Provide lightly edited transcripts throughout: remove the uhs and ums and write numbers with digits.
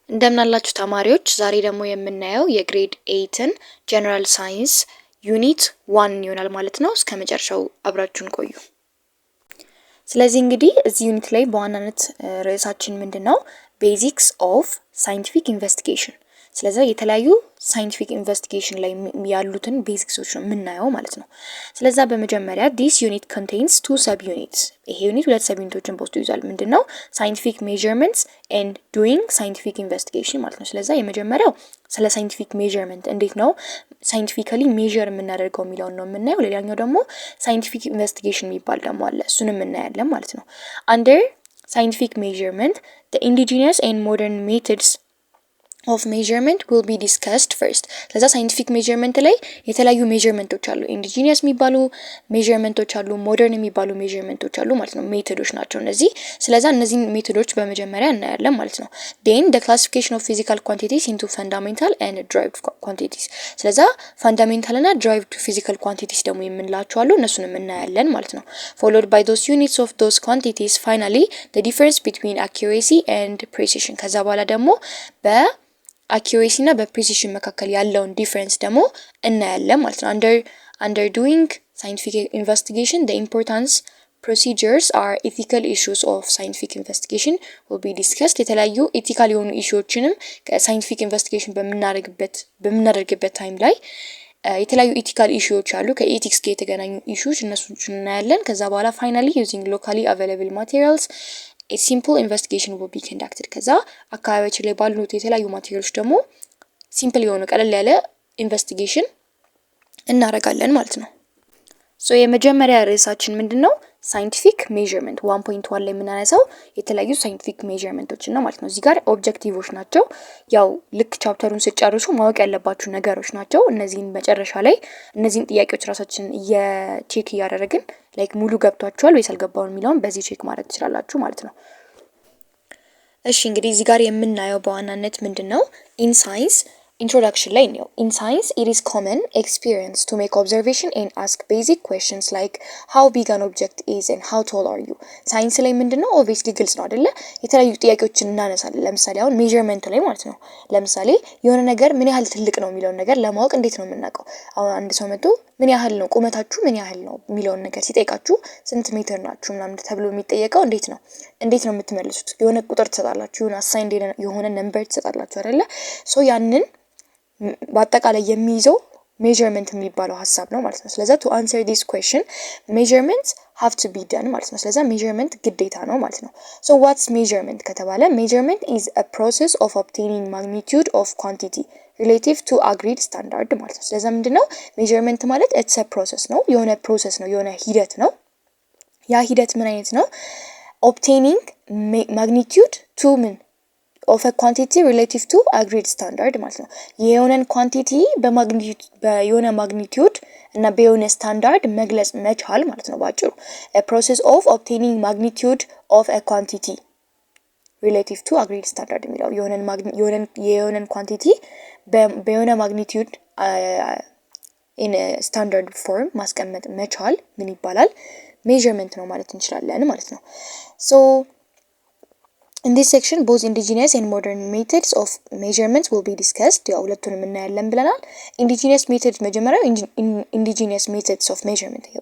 እንደምናላችሁ ተማሪዎች ዛሬ ደግሞ የምናየው የግሬድ 8ን ጀነራል ሳይንስ ዩኒት 1 ይሆናል ማለት ነው። እስከ መጨረሻው አብራችሁን ቆዩ። ስለዚህ እንግዲህ እዚህ ዩኒት ላይ በዋናነት ርዕሳችን ምንድነው? ቤዚክስ ኦፍ ሳይንቲፊክ ኢንቨስቲጌሽን። ስለዚህ የተለያዩ ሳይንቲፊክ ኢንቨስቲጌሽን ላይ ያሉትን ቤዚክሶች ነው የምናየው ማለት ነው። ስለዚህ በመጀመሪያ this unit contains two sub units። ይሄ ዩኒት ሁለት ሰብ ዩኒቶችን በውስጡ ይዟል። ምንድነው? ሳይንቲፊክ ሜዠርመንትስ and doing scientific investigation ማለት ነው። ስለዚህ የመጀመሪያው ስለ ሳይንቲፊክ ሜዠርመንት እንዴት ነው ሳይንቲፊካሊ ሜዠር የምናደርገው የሚለውን ነው የምናየው። ሌላኛው ደግሞ ሳይንቲፊክ ኢንቨስቲጌሽን የሚባል ደግሞ አለ። እሱንም እናያለን ማለት ነው። under scientific measurement the indigenous and modern methods of measurement will be discussed first። ስለዛ ሳይንቲፊክ ሜዠርመንት ላይ የተለያዩ ሜዠርመንቶች አሉ። ኢንዲጂኒየስ የሚባሉ ሜዠርመንቶች አሉ፣ ሞደርን የሚባሉ ሜዠርመንቶች አሉ ማለት ነው። ሜቶዶች ናቸው እነዚህ። ስለዛ እነዚህን ሜቶዶች በመጀመሪያ እናያለን ማለት ነው። then the classification of physical quantities into fundamental and derived quantities። ስለዛ ፋንዳሜንታል እና derived physical quantities ደግሞ የምንላቸው አሉ። እነሱንም እናያለን ማለት ነው። followed by those units of those quantities finally the difference between accuracy and precision። ከዛ በኋላ ደግሞ አኪዩሬሲ እና በፕሪሲሽን መካከል ያለውን ዲፈረንስ ደግሞ እናያለን ማለት ነው። under doing scientific investigation the importance procedures are ethical issues of scientific investigation will be discussed። የተለያዩ ኢቲካል የሆኑ ኢሹዎችንም ከሳይንቲፊክ ኢንቨስቲጌሽን በምናደርግበት ታይም ላይ የተለያዩ ኢቲካል ኢሹዎች አሉ። ከኤቲክስ ጋር የተገናኙ ኢሹዎች እነሱን እናያለን። ከዛ በኋላ finally using locally available materials a simple investigation will be conducted። ከዛ አካባቢያችን ላይ ባሉት የተለያዩ ማቴሪያሎች ደግሞ ሲምፕል የሆነ ቀለል ያለ ኢንቨስቲጌሽን እናደርጋለን ማለት ነው። የመጀመሪያ ርዕሳችን ምንድነው? ሳይንቲፊክ ሜዠርመንት 1.1 ላይ የምናነሳው የተለያዩ ሳይንቲፊክ ሜዠርመንቶችን ነው ማለት ነው። እዚህ ጋር ኦብጀክቲቮች ናቸው። ያው ልክ ቻፕተሩን ሲጨርሱ ማወቅ ያለባችሁ ነገሮች ናቸው። እነዚህን መጨረሻ ላይ እነዚህን ጥያቄዎች ራሳችን ቼክ እያደረግን ላይክ ሙሉ ገብቷችኋል ወይስ አልገባውም የሚለውን በዚህ ቼክ ማድረግ ትችላላችሁ ማለት ነው። እሺ እንግዲህ እዚህ ጋር የምናየው በዋናነት ምንድነው? ኢን ሳይንስ introduction ላይ ነው። In science it is common experience to make observation and ask basic questions like how big an object is and how tall are you። ሳይንስ ላይ ምንድነው obviously ግልጽ ነው አይደለ? የተለያዩ ጥያቄዎችን እናነሳለን። ለምሳሌ አሁን ሜዠርመንት ላይ ማለት ነው። ለምሳሌ የሆነ ነገር ምን ያህል ትልቅ ነው የሚለውን ነገር ለማወቅ እንዴት ነው የምናውቀው? አሁን አንድ ሰው መጥቶ ምን ያህል ነው ቁመታችሁ ምን ያህል ነው የሚለውን ነገር ሲጠይቃችሁ ስንት ሜትር ናችሁ ምናምን ተብሎ የሚጠየቀው እንዴት ነው የምትመልሱት? የሆነ ቁጥር ትሰጣላችሁ፣ የሆነ አሳይንድ የሆነ ነምበር ትሰጣላችሁ አይደለ? ያንን በአጠቃላይ የሚይዘው ሜዠርመንት የሚባለው ሐሳብ ነው ማለት ነው። ስለዚህ to answer this question measurements have to be done ማለት ነው። ስለዚህ ሜዠርመንት ግዴታ ነው ማለት ነው። what's measurement ከተባለ measurement is a process of obtaining magnitude of quantity relative to agreed standard ማለት ነው። ስለዚህ ምንድነው ሜዠርመንት ማለት it's a process ነው፣ የሆነ ፕሮሰስ ነው፣ የሆነ ሂደት ነው። ያ ሂደት ምን አይነት ነው? obtaining magnitude to of a quantity relative to agreed standard ማለት ነው። የሆነን ኳንቲቲ በየሆነ ማግኒቲዩድ እና በየሆነ ስታንዳርድ መግለጽ መቻል ማለት ነው ባጭሩ። a process of obtaining magnitude of a quantity relative to agreed standard የሚለው የሆነን ኳንቲቲ በየሆነ ማግኒቲዩድ in a standard form ማስቀመጥ መቻል ምን ይባላል? ሜዠርመንት ነው ማለት እንችላለን ማለት ነው። In this section both indigenous and modern methods of measurements will be discussed። ያው ሁለቱንም እናያለን ብለናል። indigenous methods መጀመሪያው indigenous methods of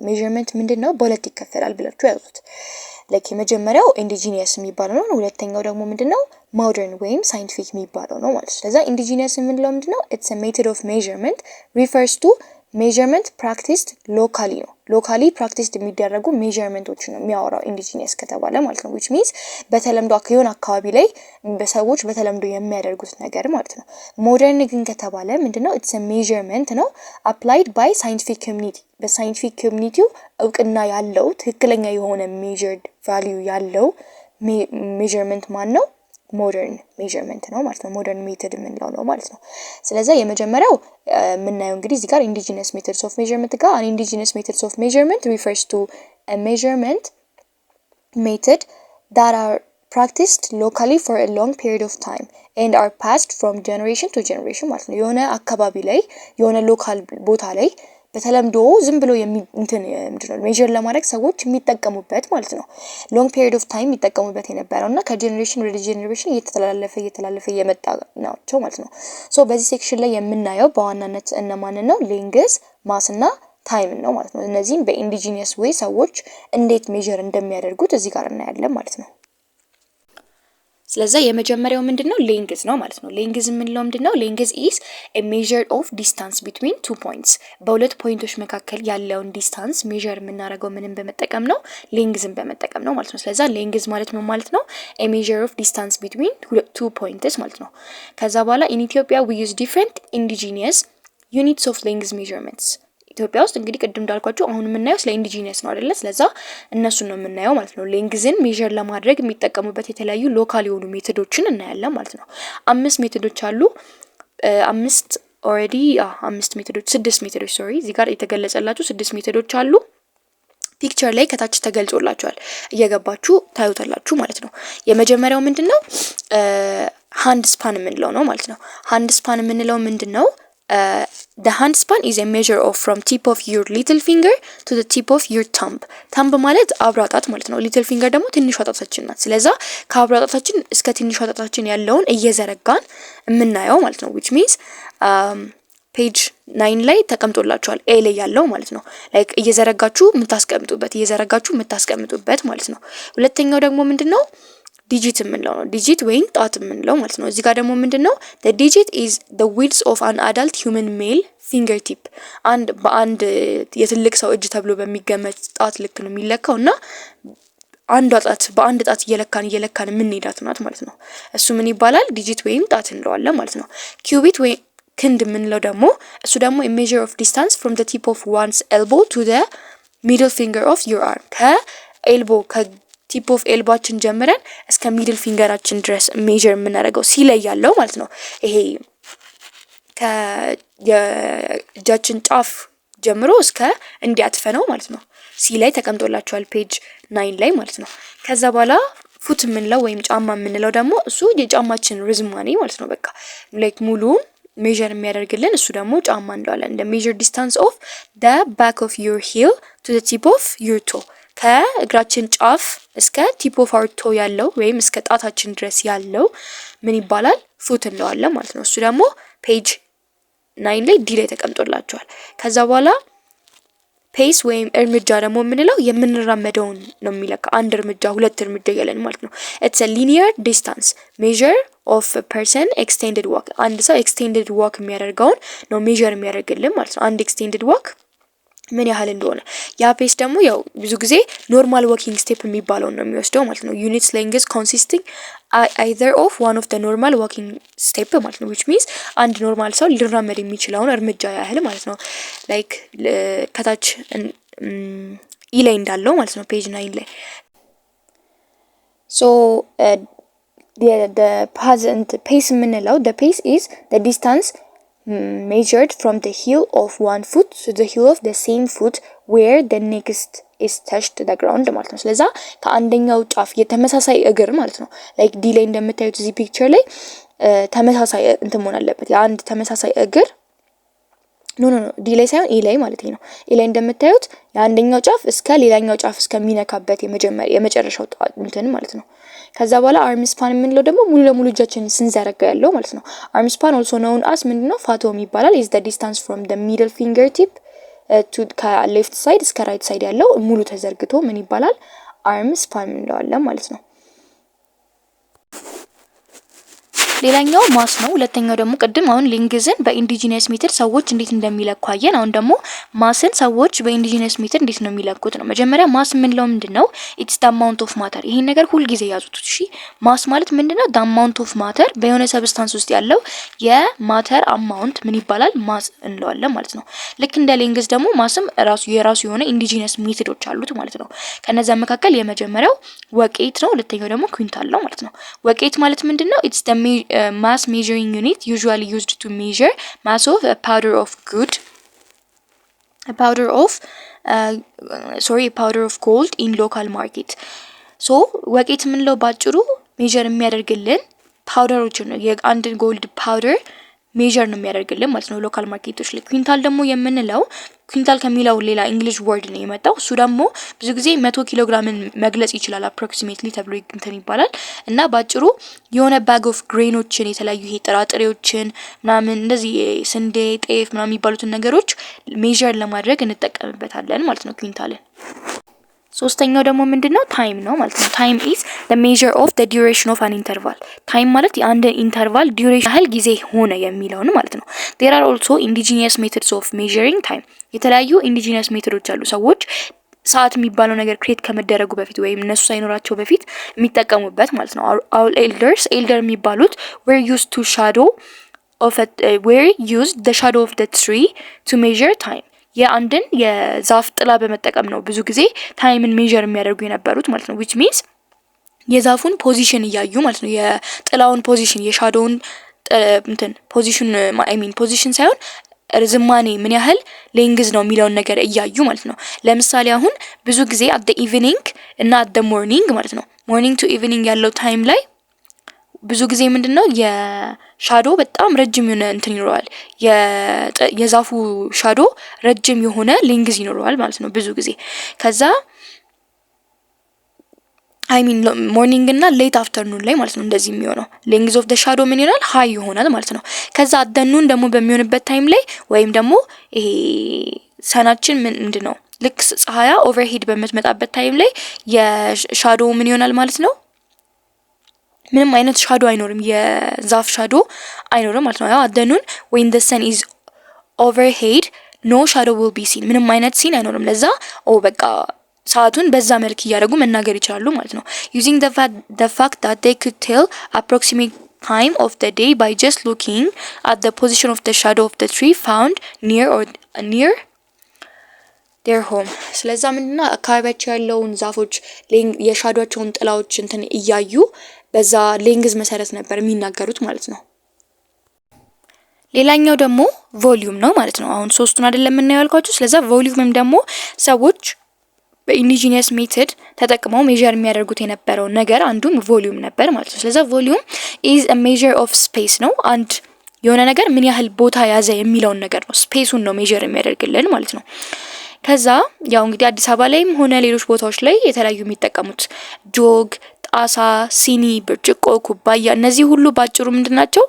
measurement ምንድነው? በሁለት ይከፈላል ብላችሁ ያዙት። ላይክ የመጀመሪያው indigenous የሚባለው ነው። ሁለተኛው ደግሞ ምንድነው? modern ወይም scientific የሚባለው ነው ማለት ነው። ስለዚህ indigenous የምንለው ምንድነው? it's a method of measurement refers to measurement practiced locally ነው። ሎካሊ ፕራክቲስድ የሚደረጉ ሜዠርመንቶችን ነው የሚያወራው ኢንዲጂኒየስ ከተባለ ማለት ነው። which means በተለምዶ የሆነ አካባቢ ላይ በሰዎች በተለምዶ የሚያደርጉት ነገር ማለት ነው። ሞደርን ግን ከተባለ ምንድነው? it's a measurement ነው applied by scientific community በሳይንቲፊክ ኮሚኒቲው እውቅና ያለው ትክክለኛ የሆነ measured value ያለው ሜዠርመንት ማን ነው? ሞደርን ሜዠርመንት ነው ማለት ነው። ሞደርን ሜተድ የምንለው ነው ማለት ነው። ስለዚህ የመጀመሪያው የምናየው እንግዲህ እዚህ ጋር indigenous methods of measurement ጋር an indigenous methods of measurement refers to a measurement method that are practiced locally for a long period of time and are passed from generation to generation ማለት ነው። የሆነ አካባቢ ላይ የሆነ ሎካል ቦታ ላይ በተለምዶ ዝም ብሎ ምንድነው ሜጀር ለማድረግ ሰዎች የሚጠቀሙበት ማለት ነው። ሎንግ ፔሪድ ኦፍ ታይም የሚጠቀሙበት የነበረውና ከጄኔሬሽን ወደ ጄኔሬሽን እየተላለፈ እየመጣ ናቸው ማለት ነው። ሶ በዚህ ሴክሽን ላይ የምናየው በዋናነት እነማንን ነው? ሌንግዝ፣ ማስ እና ታይም ነው ማለት ነው። እነዚህም በኢንዲጂኒየስ ዌይ ሰዎች እንዴት ሜጀር እንደሚያደርጉት እዚህ ጋር እናያለን ማለት ነው። ስለዚህ የመጀመሪያው ምንድነው? ሌንግዝ ነው ማለት ነው። ሌንግዝ የምንለው ምንድነው? ሌንግዝ ኢዝ a measure of distance between two points በሁለት ፖይንቶች መካከል ያለውን ዲስታንስ ሜጀር የምናደርገው ምንም በመጠቀም ነው? ሌንግዝን በመጠቀም ነው ማለት ነው። ስለዚህ ሌንግዝ ማለት ምን ማለት ነው? a measure of distance between two points ማለት ነው። ከዛ በኋላ in Ethiopia we use different indigenous units of length measurements ኢትዮጵያ ውስጥ እንግዲህ ቅድም እንዳልኳችሁ አሁን የምናየው ስለ ኢንዲጂነስ ነው አይደለ? ስለዛ እነሱን ነው የምናየው ማለት ነው። ሌንግዝን ሜጀር ለማድረግ የሚጠቀሙበት የተለያዩ ሎካል የሆኑ ሜቶዶችን እናያለን ማለት ነው። 5 ሜቶዶች አሉ። 5 ሜቶዶች 6 ሜቶዶች እዚህ ጋር የተገለጸላችሁ 6 ሜቶዶች አሉ። ፒክቸር ላይ ከታች ተገልጾላችኋል እየገባችሁ ታዩታላችሁ ማለት ነው። የመጀመሪያው ምንድነው? ሃንድ ስፓን የምንለው ነው ማለት ነው። ሃንድ ስፓን የምንለው ምንድነው? The hand span is a measure of from tip of your little finger to the tip of your thumb. thumb ማለት አብራ ጣት ማለት ነው። little finger ደግሞ ትንሿ ጣታችን ናት። ስለዛ ከአብራ ጣታችን እስከ ትንሿ ጣታችን ያለውን እየዘረጋን የምናየው ማለት ነው። which means ፔጅ 9 ላይ ተቀምጦላችኋል ኤ ላይ ያለው ማለት ነው። ላይክ እየዘረጋችሁ የምታስቀምጡበት ማለት ነው። ሁለተኛው ደግሞ ምንድነው? ዲጂት የምንለው ነው። ዲጂት ወይም ጣት የምንለው ማለት ነው። እዚህ ጋር ደግሞ ምንድነው? the digit is the width of an adult human male fingertip በአንድ የትልቅ ሰው እጅ ተብሎ በሚገመት ጣት ልክ ነው የሚለካው እና በአንድ ጣት እየለካን የምንሄዳት ናት ማለት ነው። እሱ ምን ይባላል? ዲጂት ወይም ጣት እንለዋለን ማለት ነው። ኪዩቢት ወይም ክንድ የምንለው ደግሞ እሱ ደግሞ a measure of distance from the tip of one's elbow to the middle finger of your arm ቲፕ ኦፍ ኤልባችን ጀምረን እስከ ሚድል ፊንገራችን ድረስ ሜጀር የምናደርገው ሲላይ ያለው ማለት ነው። ይሄ ከእጃችን ጫፍ ጀምሮ እስከ እንዲያጥፈነው ማለት ነው። ሲላይ ተቀምጦላችኋል ፔጅ 9 ላይ ማለት ነው። ከዛ በኋላ ፉት የምንለው ወይም ጫማ የምንለው ደግሞ እሱ የጫማችን ርዝማኔ ማለት ነው። በቃ ላይክ ሙሉ ሜጀር የሚያደርግልን እሱ ደግሞ ጫማ እንለዋለን። the measure distance of the back of your heel to the tip of your toe ከእግራችን ጫፍ እስከ ቲፕ ኦፍ አወር ቶ ያለው ወይም እስከ ጣታችን ድረስ ያለው ምን ይባላል? ፉት እንለዋለን ማለት ነው። እሱ ደግሞ ፔጅ 9 ላይ ዲ ላይ ተቀምጦላችኋል። ከዛ በኋላ ፔስ ወይም እርምጃ ደግሞ የምንለው የምንራመደውን ነው የሚለካ። አንድ እርምጃ፣ ሁለት እርምጃ እያለን ማለት ነው። it's a linear distance measure of a person extended walk አንድ ሰው extended walk የሚያደርገውን ነው ሜጀር የሚያደርግልን ማለት ነው። አንድ extended walk ምን ያህል እንደሆነ ያ ፔስ ደግሞ ያው ብዙ ጊዜ ኖርማል ዋኪንግ ስቴፕ የሚባለው ነው የሚወስደው ማለት ነው። ዩኒትስ ሌንግዝ ኮንሲስቲንግ either of one of the normal walking step ማለት ነው። which means አንድ ኖርማል ሰው ሊራመድ የሚችለውን እርምጃ ያህል ማለት ነው። ላይክ ከታች ኢ ላይ እንዳለው ማለት ነው ፔጅ 9 ላይ so the present pace የምንለው the pace is the distance measured from the heel of one foot to the heel of the same foot where the next is touched the ground ማለት ነው። ስለዛ ከአንደኛው ጫፍ የተመሳሳይ እግር ማለት ነው። ላይክ ዲ ላይ እንደምታዩት እዚህ ፒክቸር ላይ ተመሳሳይ መሆን አለበት። የአንድ ተመሳሳይ እግር ዲ ላይ ሳይሆን ኢ ላይ ማለት ነው። ኢ ላይ እንደምታዩት የአንደኛው ጫፍ እስከ ሌላኛው ጫፍ እስከሚነካበት የመጨረሻው ማለት ነው። ከዛ በኋላ አርም ስፓን የምንለው ደግሞ ሙሉ ለሙሉ እጃችንን ስንዘረጋ ያለው ማለት ነው። አርም ስፓን also known as ምንድነው? ፋቶም ይባላል። is the distance from the middle fingertip to ከሌፍት ሳይድ እስከ ራይት ሳይድ ያለው ሙሉ ተዘርግቶ ምን ይባላል? አርም ስፓን እንለዋለን ማለት ነው። ሌላኛው ማስ ነው። ሁለተኛው ደግሞ ቅድም አሁን ሌንግዝን በኢንዲጂነስ ሜተድ ሰዎች እንዴት እንደሚለኩ አየን። አሁን ደግሞ ማስን ሰዎች በኢንዲጂነስ ሜተድ እንዴት ነው የሚለኩት ነው። መጀመሪያ ማስ የምንለው ምንድነው? it's the amount of matter ይሄን ነገር ሁሉ ጊዜ ያዙት እሺ። ማስ ማለት ምንድነው? the amount of matter በሆነ ሰብስታንስ ውስጥ ያለው የማተር አማውንት ምን ይባላል? ማስ እንለዋለን ማለት ነው። ልክ እንደ ሌንግዝ ደግሞ ማስም የራሱ የሆነ ኢንዲጂነስ ሜተዶች አሉት ማለት ነው። ከነዛ መካከል የመጀመሪያው ወቄት ነው። ሁለተኛው ደግሞ ኩንታል ነው ማለት ነው። ወቄት ማለት ምንድነው? it's the mass measuring unit usually used to measure mass of a powder of gold in local market so ወቄት የምንለው ባጭሩ ሜጀር የሚያደርግልን ፓውደሮችን ነው። የአንድ ጎልድ ፓውደር ሜዠር ነው የሚያደርግልን ማለት ነው ሎካል ማርኬቶች ላይ። ኩንታል ደግሞ የምንለው ኩንታል ከሚለው ሌላ እንግሊሽ ወርድ ነው የመጣው። እሱ ደግሞ ብዙ ጊዜ 100 ኪሎ ግራምን መግለጽ ይችላል አፕሮክሲሜትሊ ተብሎ እንትን ይባላል። እና ባጭሩ የሆነ ባግ ኦፍ ግሬኖችን የተለያዩ ይሄ ጥራጥሬዎችን ምናምን እንደዚህ ስንዴ፣ ጤፍ ምናምን የሚባሉትን ነገሮች ሜዠር ለማድረግ እንጠቀምበታለን ማለት ነው ኩንታልን። ሶስተኛው ደግሞ ምንድነው ታይም ነው ማለት ነው። ታይም ኢዝ the measure of the duration of an interval። ታይም ማለት የአንድ ኢንተርቫል ዱሬሽን ያህል ጊዜ ሆነ የሚለውን ማለት ነው። there are also indigenous methods of measuring time። የተለያዩ ኢንዲጂነስ ሜቶዶች አሉ ሰዎች ሰዓት የሚባለው ነገር ክሬት ከመደረጉ በፊት ወይም እነሱ ሳይኖራቸው በፊት የሚጠቀሙበት ማለት ነው። our elders ኤልደር የሚባሉት were used the shadow of the tree to measure time። የአንድን የዛፍ ጥላ በመጠቀም ነው ብዙ ጊዜ ታይምን ሜዠር የሚያደርጉ የነበሩት ማለት ነው። which means የዛፉን ፖዚሽን እያዩ ማለት ነው። የጥላውን ፖዚሽን የሻዶውን ፖዚሽን ፖዚሽን ሳይሆን ርዝማኔ ምን ያህል ሌንግዝ ነው የሚለውን ነገር እያዩ ማለት ነው። ለምሳሌ አሁን ብዙ ጊዜ at the evening እና at the morning ማለት ነው ሞርኒንግ ቱ ኢቭኒንግ ያለው ታይም ላይ ብዙ ጊዜ ምንድነው የሻዶ በጣም ረጅም የሆነ እንትን ይኖረዋል። የዛፉ ሻዶ ረጅም የሆነ ሌንግዝ ይኖረዋል ማለት ነው ብዙ ጊዜ። ከዛ ሞርኒንግ እና ሌት አፍተርኑን ላይ ማለት ነው እንደዚህ የሚሆነው ሌንግዝ ኦፍ ዘ ሻዶ ምን ይሆናል ሃይ ይሆናል ማለት ነው። ከዛ አደኑን ደግሞ በሚሆንበት ታይም ላይ ወይም ደግሞ ይሄ ሰናችን ምንድነው ልክ ፀሐያ ኦቨርሄድ በምትመጣበት ታይም ላይ የሻዶ ምን ይሆናል ማለት ነው ምንም አይነት ሻዶ አይኖርም። የዛፍ ሻዶ አይኖርም ማለት ነው። ያው አደኑን when the sun is overhead no shadow will be seen ምንም አይነት ሲን አይኖርም። ለዛ በቃ ሰዓቱን በዛ መልክ እያደረጉ መናገር ይችላሉ ማለት ነው። using the fact that they could tell approximate time of the day by just looking at the position of the shadow of the tree found near their home። ስለዛ ምንድነው አካባቢያቸው ያለውን ዛፎች የሻዶቸውን ጥላዎች እንትን እያዩ በዛ ሌንግዝ መሰረት ነበር የሚናገሩት ማለት ነው። ሌላኛው ደግሞ ቮሊዩም ነው ማለት ነው። አሁን ሶስቱን አይደለም የምናየው ያልኳችሁ። ስለዛ ቮሊዩምም ደግሞ ሰዎች በኢንዲጂነስ ሜተድ ተጠቅመው ሜዠር የሚያደርጉት የነበረው ነገር አንዱም ቮሊዩም ነበር ማለት ነው። ስለዛ ቮሊዩም is a measure of space ነው። አንድ የሆነ ነገር ምን ያህል ቦታ ያዘ የሚለውን ነገር ነው ስፔሱን ነው ሜዠር የሚያደርግልን ማለት ነው። ከዛ ያው እንግዲህ አዲስ አበባ ላይም ሆነ ሌሎች ቦታዎች ላይ የተለያዩ የሚጠቀሙት ጆግ፣ ጣሳ፣ ሲኒ፣ ብርጭቆ፣ ኩባያ እነዚህ ሁሉ ባጭሩ ምንድናቸው?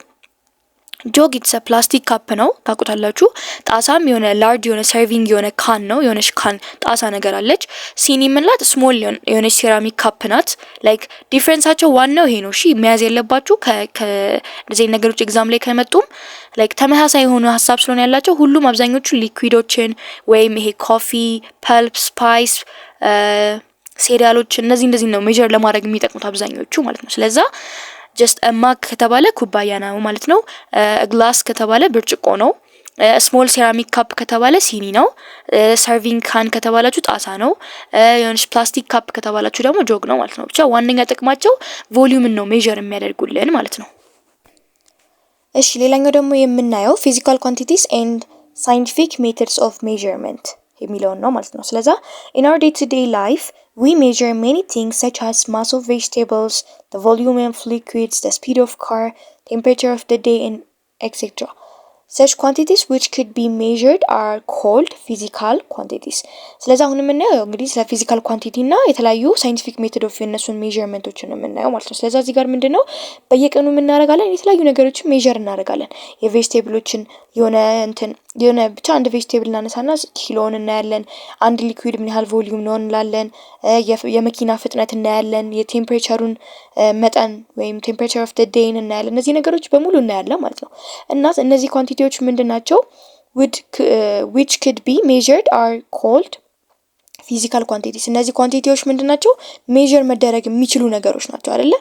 ጆግ ኢትስ ፕላስቲክ ካፕ ነው ታውቁታላችሁ። ጣሳም የሆነ ላርጅ የሆነ ሰርቪንግ የሆነ ካን ነው የሆነች ካን ጣሳ ነገር አለች። ሲኒ ምንላት ስሞል የሆነ ሴራሚክ ካፕ ናት። ላይክ ዲፈረንሳቸው ዋናው ይሄ ነው። እሺ መያዝ ያለባችሁ ከዚህ ነገሮች ኤግዛም ላይ ከመጡም ላይክ ተመሳሳይ የሆነ ሀሳብ ስለሆነ ያላቸው ሁሉም አብዛኞቹ ሊኩዊዶችን ወይም ይሄ ኮፊ፣ ፐልፕ፣ ስፓይስ ሴሪያሎች እንደዚህ ነው ሜዠር ለማድረግ የሚጠቅሙት አብዛኞቹ ማለት ነው። ስለዛ ጀስት ማክ ከተባለ ኩባያ ነው ማለት ነው። ግላስ ከተባለ ብርጭቆ ነው። ስሞል ሴራሚክ ካፕ ከተባለ ሲኒ ነው። ሰርቪንግ ካን ከተባላችሁ ጣሳ ነው። የሆነች ፕላስቲክ ካፕ ከተባላችሁ ደግሞ ጆግ ነው ማለት ነው። ብቻ ዋነኛ ጥቅማቸው ቮሊዩምን ነው ሜዠር የሚያደርጉልን ማለት ነው። እሺ ሌላኛው ደግሞ የምናየው ፊዚካል ኳንቲቲስ ኤንድ ሳይንቲፊክ ሜተድስ ኦፍ ሜዠርመንት የሚለውን ነው ማለት ነው። ስለዛ in our day-to-day life we measure many things such as mass of vegetables, the volume of liquids, the speed of car, temperature of the day, and etc. Such quantities which could be measured are called physical quantities. ስለዚህ አሁን የምናየው እንግዲህ ስለ ፊዚካል ኳንቲቲ እና የተለያዩ ሳይንቲፊክ ሜተድ ኦፍ የነሱን ሜዠርመንቶችን ነው የምናየው ማለት ነው። ስለዚህ እዚህ ጋር ምንድነው በየቀኑ የምናደርጋለን የተለያዩ ነገሮችን ሜዠር እናደርጋለን። የቬጅቴብሎችን የሆነ ብቻ አንድ ቬጅቴብል እናነሳና ኪሎን እናያለን። አንድ ሊኩዊድ ምን ያህል ቮሊዩም ነው እንላለን። የመኪና ፍጥነት እናያለን። የቴምፕሬቸሩን መጠን ወይም ቴምፕሬቸር ኦፍ ዘ ዴይ እናያለን። እነዚህ ነገሮች በሙሉ እናያለን ማለት ነው። እና እነዚህ ኳንቲቲዎች ምንድናቸው? which could be measured are called physical quantities። እነዚህ ኳንቲቲዎች ምንድናቸው? ሜዠር መደረግ የሚችሉ ነገሮች ናቸው አይደለ?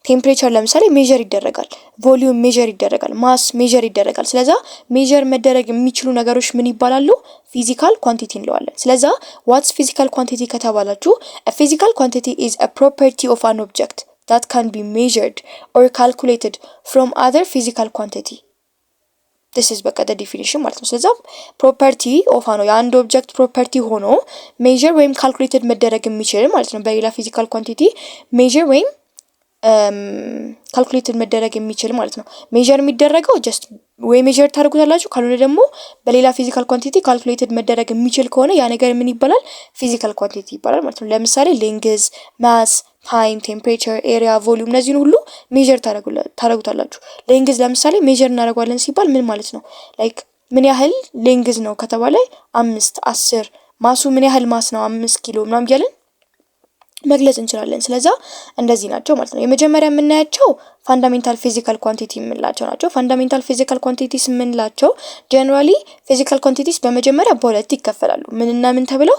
ቴምፕሬቸር ለምሳሌ ሜዠር ይደረጋል። ቮሊዩም ሜዠር ይደረጋል። ማስ ሜዠር ይደረጋል። ስለዛ ሜዠር መደረግ የሚችሉ ነገሮች ምን ይባላሉ? ፊዚካል ኳንቲቲ እንለዋለን። ስለዛ what's physical quantity ከተባላችሁ a physical quantity is a property of an object that can be measured or calculated from other physical quantity. this is በቃ the definition ማለት ነው። ስለዛ ፕሮፐርቲ ኦፍ ነው የአንድ ኦብጀክት ፕሮፐርቲ ሆኖ ሜዠር ወይም ካልኩሌትድ መደረግ የሚችል ማለት ነው። በሌላ ፊዚካል ኳንቲቲ ሜዠር ወይም ካልኩሌትድ መደረግ የሚችል ማለት ነው። ሜዠር የሚደረገው ጀስት ወይ ሜዠር ታደርጉታላችሁ፣ ካልሆነ ደግሞ በሌላ ፊዚካል ኳንቲቲ ካልኩሌትድ መደረግ የሚችል ከሆነ ያ ነገር ምን ይባላል? ፊዚካል ኳንቲቲ ይባላል ማለት ነው። ለምሳሌ ሌንግዝ፣ ማስ፣ ታይም፣ ቴምፕሬቸር፣ ኤሪያ፣ ቮሊዩም እነዚህን ሁሉ ሜዠር ታደርጉታላችሁ። ሌንግዝ ለምሳሌ ሜዠር እናደርገዋለን ሲባል ምን ማለት ነው? ላይክ ምን ያህል ሌንግዝ ነው ከተባለ 5፣ 10 ማሱ ምን ያህል ማስ ነው 5 ኪሎ ምናምን እያልን መግለጽ እንችላለን። ስለዛ እንደዚህ ናቸው ማለት ነው። የመጀመሪያ የምናያቸው ፋንዳሜንታል ፊዚካል ኳንቲቲ የምንላቸው ናቸው። ፋንዳሜንታል ፊዚካል ኳንቲቲስ የምንላቸው ጀነራሊ ፊዚካል ኳንቲቲስ በመጀመሪያ በሁለት ይከፈላሉ። ምንና ምን ተብለው?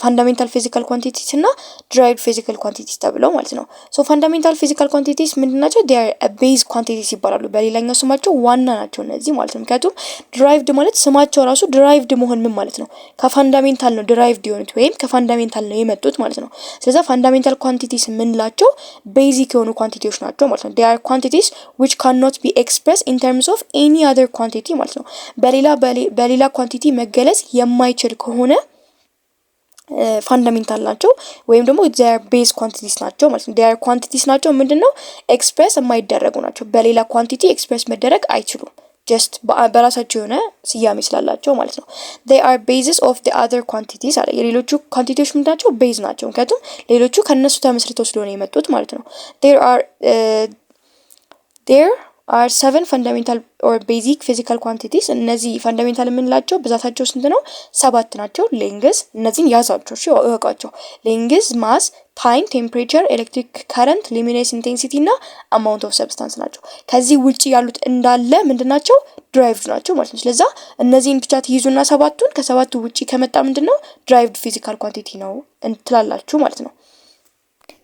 ፋንዳሜንታል ፊዚካል ኳንቲቲስ እና ድራይቭድ ፊዚካል ኳንቲቲስ ተብለው ማለት ነው። ሶ ፋንዳሜንታል ፊዚካል ኳንቲቲስ ምንድናቸው? ዴይ አር ቤዝ ኳንቲቲስ ይባላሉ። በሌላኛው ስማቸው ዋና ናቸው እነዚህ ማለት ነው። ምክንያቱም ድራይቭድ ማለት ስማቸው ራሱ ድራይቭድ መሆን ምን ማለት ነው? ከፋንዳሜንታል ነው ድራይቭድ የሆኑት ወይም ከፋንዳሜንታል ነው የመጡት ማለት ነው። ስለዛ ፋንዳሜንታል ኳንቲቲስ የምንላቸው ቤዚክ የሆኑ ኳንቲቲዎች ናቸው ማለት ነው። they are quantities which cannot be expressed in terms of any other quantity ማለት ነው። በሌላ ኳንቲቲ መገለጽ የማይችል ከሆነ ፋንዳሜንታል ናቸው ወይም ደግሞ they are base quantities ናቸው ማለት ነው። they are quantities ናቸው ምንድነው? ኤክስፕረስ የማይደረጉ ናቸው። በሌላ ኳንቲቲ ኤክስፕረስ መደረግ አይችሉም። ጀስት በራሳቸው የሆነ ስያሜ ስላላቸው ማለት ነው። they are bases of the other quantities አለ። የሌሎቹ ኳንቲቲዎች ምንድናቸው? ቤዝ ናቸው። ምክንያቱም ሌሎቹ ከነሱ ተመስርተው ስለሆነ የመጡት ማለት ነው። there are 7 fundamental or basic physical quantities። እነዚህ ፋንዳሜንታል የምንላቸው ብዛታቸው ስንት ነው? 7 ናቸው። ሌንግዝ እነዚህን ያዛቸው፣ እሺ እወቃቸው። ሌንግዝ፣ ማስ፣ ታይም፣ ቴምፕሬቸር፣ ኤሌክትሪክ ከረንት፣ ሉሚነስ ኢንቴንሲቲ እና አማውንት ኦፍ ሰብስታንስ ናቸው። ከዚህ ውጪ ያሉት እንዳለ ምንድናቸው? ድራይቭድ ናቸው ማለት ነው። ስለዛ እነዚህን ብቻ ትይዙና ሰባቱን ከሰባቱ ውጪ ከመጣ ምንድነው? ድራይቭድ ፊዚካል ኳንቲቲ ነው እንትላላችሁ ማለት ነው።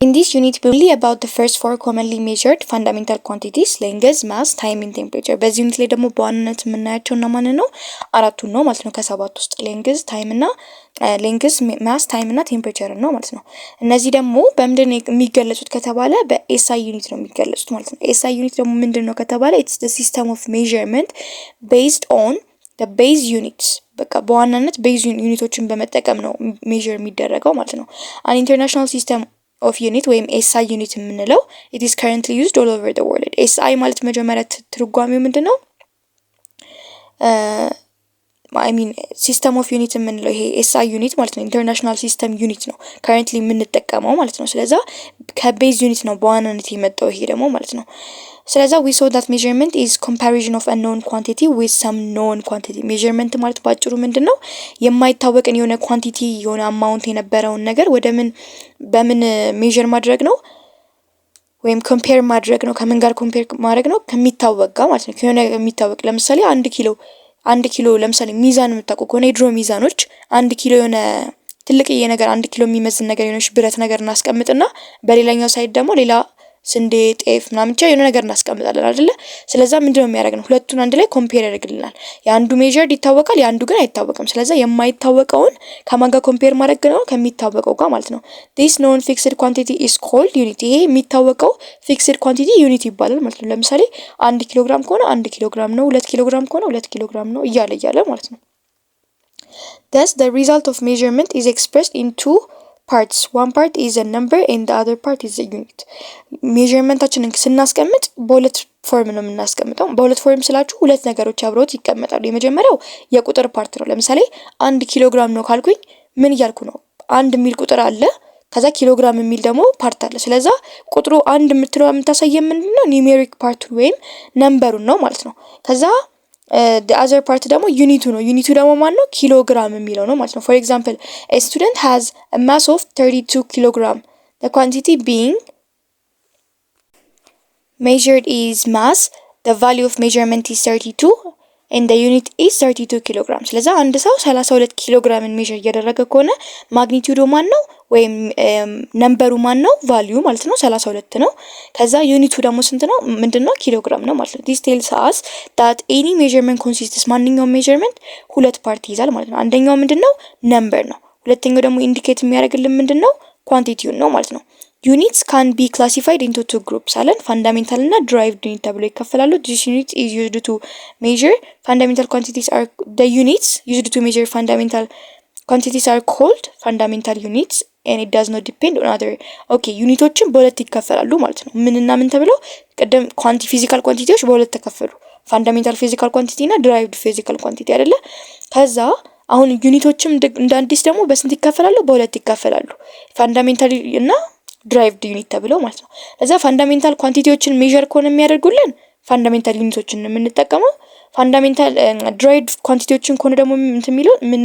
In this unit we will only about the first 4 commonly measured fundamental quantities length, mass, time and temperature። በዚህ ዩኒት ላይ ደግሞ በዋናነት የምናያቸው እና ማን ነው? አራቱን ነው ማለት ነው። ከሰባት ውስጥ length፣ time እና mass፣ time እና temperature ነው ማለት ነው። እነዚህ ደግሞ በምንድን ነው የሚገለጹት ከተባለ በኤስአይ ዩኒት ነው የሚገለጹት ማለት ነው። ኤስአይ ዩኒት ደግሞ ምንድን ነው ከተባለ it's the system of measurement based on the base units። በቃ በዋናነት ቤዝ ዩኒቶችን በመጠቀም ነው ሜዥር የሚደረገው ማለት ነው። an international system of unit ወይም SI ዩኒት የምንለው it is currently used all over the world። SI ማለት መጀመሪያ ትርጓሜው ምንድነው? I mean system of unit የምንለው ይሄ SI ዩኒት ማለት ነው። ኢንተርናሽናል ሲስተም ዩኒት ነው currently የምንጠቀመው ማለት ነው። ስለዛ ከቤዝ ዩኒት ነው በዋናነት የመጣው ይሄ ደግሞ ማለት ነው። ስለዛ we saw that measurement is comparison of a known quantity with some known quantity። measurement ማለት ባጭሩ ምንድነው? የማይታወቅን የሆነ ኳንቲቲ የሆነ አማውንት የነበረውን ነገር ወደ በምን ሜዥር ማድረግ ነው? ወይም ኮምፔር ማድረግ ነው። ከምን ጋር ኮምፔር ማድረግ ነው? ከሚታወቅ ጋር ማለት ነው። ከሆነ የሚታወቅ ለምሳሌ 1 ኪሎ ለምሳሌ ሚዛን የምታውቁ ከሆነ የድሮ ሚዛኖች 1 ኪሎ የሆነ ትልቅዬ ነገር 1 ኪሎ የሚመዝን ነገር የሆነች ብረት ነገር እናስቀምጥና በሌላኛው ሳይድ ደግሞ ሌላ ስንዴ፣ ጤፍ ምናምን ብቻ የሆነ ነገር እናስቀምጣለን አይደለ? ስለዛ ምንድነው የሚያደርገው? ሁለቱን አንድ ላይ ኮምፔር ያደርግልናል። የአንዱ ሜዠርድ ይታወቃል፣ የአንዱ ግን አይታወቅም። ስለዛ የማይታወቀውን ከማን ጋር ኮምፔር ማድረግ ነው? ከሚታወቀው ጋር ማለት ነው። this known fixed quantity is called unit። ይሄ የሚታወቀው ፊክስድ ኳንቲቲ ዩኒት ይባላል ማለት ነው። ለምሳሌ 1 ኪሎ ግራም ከሆነ 1 ኪሎ ግራም ነው፣ 2 ኪሎ ግራም ከሆነ 2 ኪሎ ግራም ነው እያለ ማለት ነው። thus the result of measurement is expressed in two parts. one part is a number and the other part is a unit። ሜዠርመንታችንን ስናስቀምጥ በሁለት ፎርም ነው የምናስቀምጠው። በሁለት ፎርም ስላችሁ ሁለት ነገሮች አብረውት ይቀመጣሉ። የመጀመሪያው የቁጥር ፓርት ነው። ለምሳሌ 1 ኪሎ ግራም ነው ካልኩኝ ምን እያልኩ ነው? 1 የሚል ቁጥር አለ፣ ከዛ ኪሎ ግራም የሚል ደግሞ ፓርት አለ። ስለዛ ቁጥሩ 1 የምትለው የምታሳየው ምንድነው? ኒውሜሪክ ፓርቱ ወይም ነምበሩን ነው ማለት ነው። ከዛ the other part ደግሞ ዩኒቱ ነው። ዩኒቱ ደግሞ ማን ነው? ኪሎ ግራም የሚለው ነው ማለት ነው። for example a student has a mass of 32 kilogram. the quantity being measured is mass. the value of measurement is 32 and the unit is 32 kilogram። ስለዚህ አንድ ሰው 32 ኪሎ ግራምን ሜዥር እያደረገ ከሆነ ማግኒቲዩዱ ማን ነው? ወይም ነምበሩ ማን ነው? ቫልዩ ማለት ነው 32 ነው። ከዛ ዩኒቱ ደግሞ ስንት ነው? ምንድነው? ኪሎ ግራም ነው ማለት ነው። this tells us that any measurement consists ማንኛውም ሜዠርመንት ሁለት ፓርት ይዛል ማለት ነው። አንደኛው ምንድነው? ነምበር ነው። ሁለተኛው ደግሞ ኢንዲኬት የሚያደርግልን ምንድነው? ኳንቲቲውን ነው ማለት ነው። units can be classified into two groups አለን። ፋንዳሜንታል እና ድራይቭድ ዩኒት ተብለው ይከፈላሉ። this unit is used to measure fundamental quantities the units used to measure fundamental quantities are called fundamental units and it does not depend on other ኦኬ ዩኒቶችን በሁለት ይከፈላሉ ማለት ነው። ምንና ምን ተብለው ቀደም ፊዚካል ኳንቲቲዎች በሁለት ተከፈሉ። ፋንዳሜንታል ፊዚካል ኳንቲቲ እና ድራይቭድ ፊዚካል ኳንቲቲ አይደለ? ከዛ አሁን ዩኒቶችም እንደ አዲስ ደግሞ በስንት ይከፈላሉ? በሁለት ይከፈላሉ። ፋንዳሜንታል እና ድራይቭድ ዩኒት ተብለው ማለት ነው። ለዛ ፋንዳሜንታል ኳንቲቲዎችን ሜዠር ከሆነ የሚያደርጉልን ፋንዳሜንታል ዩኒቶችን የምንጠቀመው፣ ፋንዳሜንታል ድራይቭድ ኳንቲቲዎችን ከሆነ ደግሞ እንትን የሚለው ምን